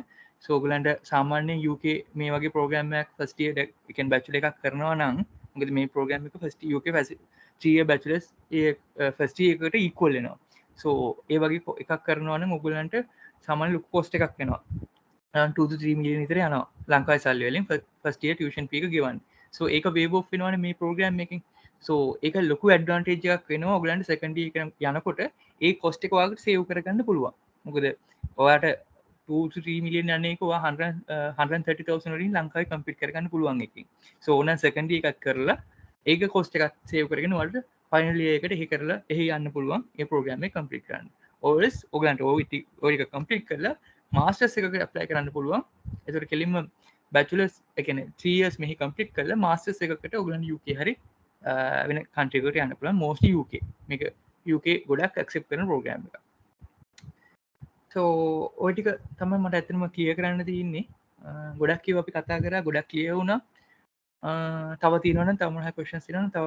සෝ ඔයගලන්ට සාමාන්‍යයෙන් UK මේ වගේ ප්‍රෝග්‍රෑම් එකක් ෆස්ට් ඉයර් ඒ කියන්නේ බැචලර් එකක් කරනවා නම් මොකද මේ ප්‍රෝග්‍රෑම් එක first UK 3 year bachelors first year එකට ඉක්වල් වෙනවා. සෝ ඒ වගේ එකක් කරනවා නම් ඔයගලන්ට සාමාන්‍ය ලොකු කොස්ට් එකක් වෙනවා. 2 to 3 million විතර යනවා ලංකාවේ සල්ලි වලින් ෆස්ට් ඉයර් ටියුෂන් ෆී එක ගෙවන්න. සෝ ඒක වේව් ඔෆ් වෙනවනේ මේ ප්‍රෝග්‍රෑම් එකකින්. සෝ ඒක ලොකු ඇඩ්වාන්ටේජ් එකක් වෙනවා ඔයගලන්ට සෙකන්ඩ් ඉයර් යනකොට ඒ කොස්ට් එක ඔයාලට සේව් කරගන්න පුළුවන්. මොකද ඔයාට 2 to 3 million යන එක ඔයා 130,000 වලින් ලංකාවේ කම්පීට් කරගන්න පුළුවන් එකකින්. සෝ ඕන සෙකන්ඩ් ඉයර් එකක් කරලා ඒක කොස්ට් එකක් සේව් කරගෙන ඔයාලට ෆයිනල් ඉයර් එකට එහි කරලා එහි යන්න පුළුවන් ඒ ප්‍රෝග්‍රෑම් එක කම්ප්ලීට් කරන්න. ඔයස් ඔයගලන්ට ඔය එක කම්ප්ලීට් කරලා මාස්ටර්ස් එකකට ඇප්ලයි කරන්න පුළුවන්. ඒතකොට කෙලින්ම බැචලර්ස් ඒ කියන්නේ 3 years මෙහි කම්ප්ලීට් කරලා මාස්ටර්ස් එකකට ඔයගලන්ට UK හරි වෙන කන්ට්‍රි එකකට යන්න පුළුවන්. mostly UK. මේක UK ගොඩක් ඇක්සෙප්ට් කරන ප්‍රෝග්‍රෑම් එකක්. සෝ ඔය ටික තමයි මට ඇත්තටම ක්ලියර් කරන්න තියෙන්නේ. ගොඩක් ඒවා අපි කතා කරා ගොඩක් ක්ලියර් වුණා. තව තියෙනවා නම් තව මොනවා හරි questions තියෙනවා නම් තව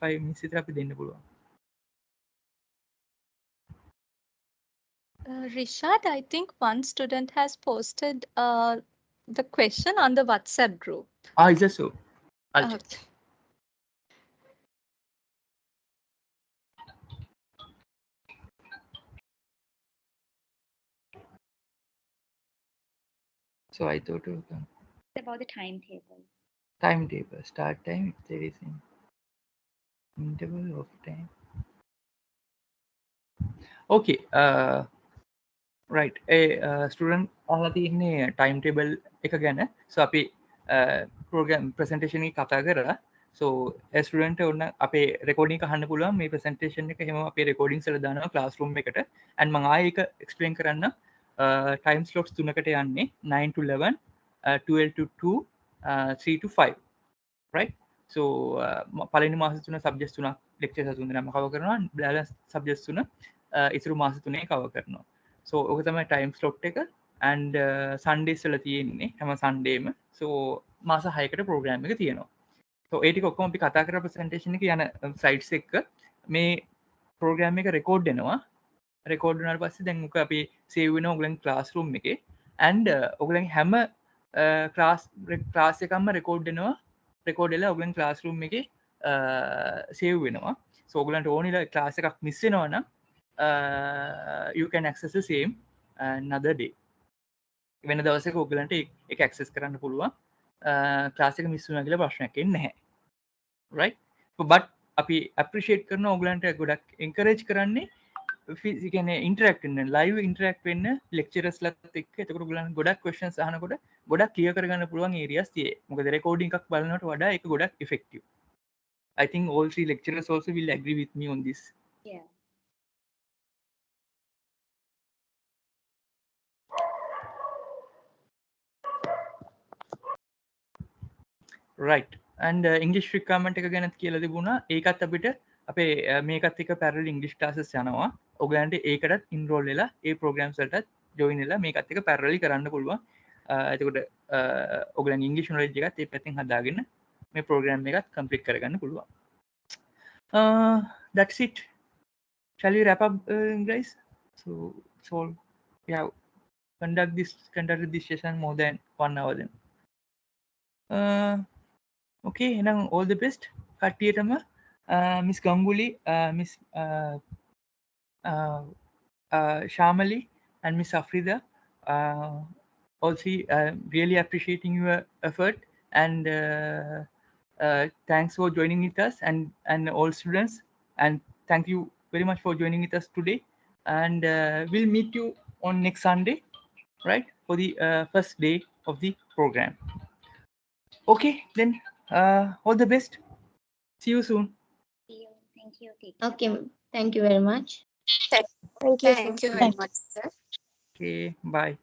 5 minutes විතර අපි දෙන්න පුළුවන්. Rishad, I think one student has posted the question on the WhatsApp group. Is that so? I'll check. Okay. So I thought It's about the timetable. timetable, start time, if there is an interval of time. Okay, right. Student අහලා තියෙන්නේ timetable එක ගැන. So අපි program presentation එක කතා කරලා. So student ඔන්න අපේ recording එක අහන්න පුළුවන් මේ presentation එක එහෙම අපේ recordings වල දානවා classroom එකට. and මම ආයෙ ඒක explain කරන්න time slots තුනකට යන්නේ 9 to 11, 12 to 2, 3 to 5. right? So පළවෙනි මාස තුන subjects තුනක් lectures තුන දෙනාම cover කරනවා. balance subjects තුන ඉතුරු මාස තුනේ cover කරනවා. So ඔක තමයි time slot එක and Sundays වල තියෙන්නේ හැම Sunday-ම. So මාස 6කට program එක තියෙනවා. So ඒ ටික ඔක්කොම අපි කතා කරලා presentation එක යන slides එක මේ program එක record වෙනවා. record වුණාට පස්සේ දැන් ඔක අපි save වෙනවා ඔයගලගේ classroom එකේ and ඔයගලගේ හැම class එකක්ම record වෙනවා. record වෙලා ඔයගලගේ classroom එකේ save වෙනවා. So ඔයගලන්ට ඕනෙලා class එකක් miss වෙනවා නම් you can access the same another day. වෙන දවසක ඔයගලන්ට ඒක access කරන්න පුළුවන්. ක්ලාස් එක මිස් වුණා කියලා ප්‍රශ්නයක් එන්නේ නැහැ. right? but අපි appreciate කරන ඔයගලන්ට ගොඩක් encourage කරන්නේ කියන්නේ interact වෙන්න live interact වෙන්න lecturers ලත් එක්ක. එතකොට ඔයගලන්ට ගොඩක් questions අහනකොට ගොඩක් clear කරගන්න පුළුවන් areas තියෙයි. මොකද recording එකක් බලනකොට වඩා ඒක ගොඩක් effective. I think all three lecturers also will agree with me on this. Yeah. right. and English requirement එක ගැනත් කියලා තිබුණා. ඒකත් අපිට අපේ මේකත් එක්ක parallel English classes යනවා. ඔයගලන්ට ඒකටත් enroll වෙලා ඒ programs වලටත් join වෙලා මේකත් එක්ක parallel කරන්න පුළුවන්. එතකොට ඔයගලන් English knowledge එකත් ඒ පැත්තෙන් හදාගෙන මේ program එකත් complete කරගන්න පුළුවන්. That's it. Shall we wrap up, guys? So we have conducted this session more than 1 hour then. Okay, now all the best. කට්ටියටම Miss Ganguly, Miss Shamali and Miss Afrida, also really appreciating your effort, and thanks for joining with us, and all students, and thank you very much for joining with us today, and we'll meet you on next Sunday, right, for the first day of the program. Okay, then all the best. See you soon. See you. Thank you. Okay, thank you very much. Thank you very much, sir. Okay, bye.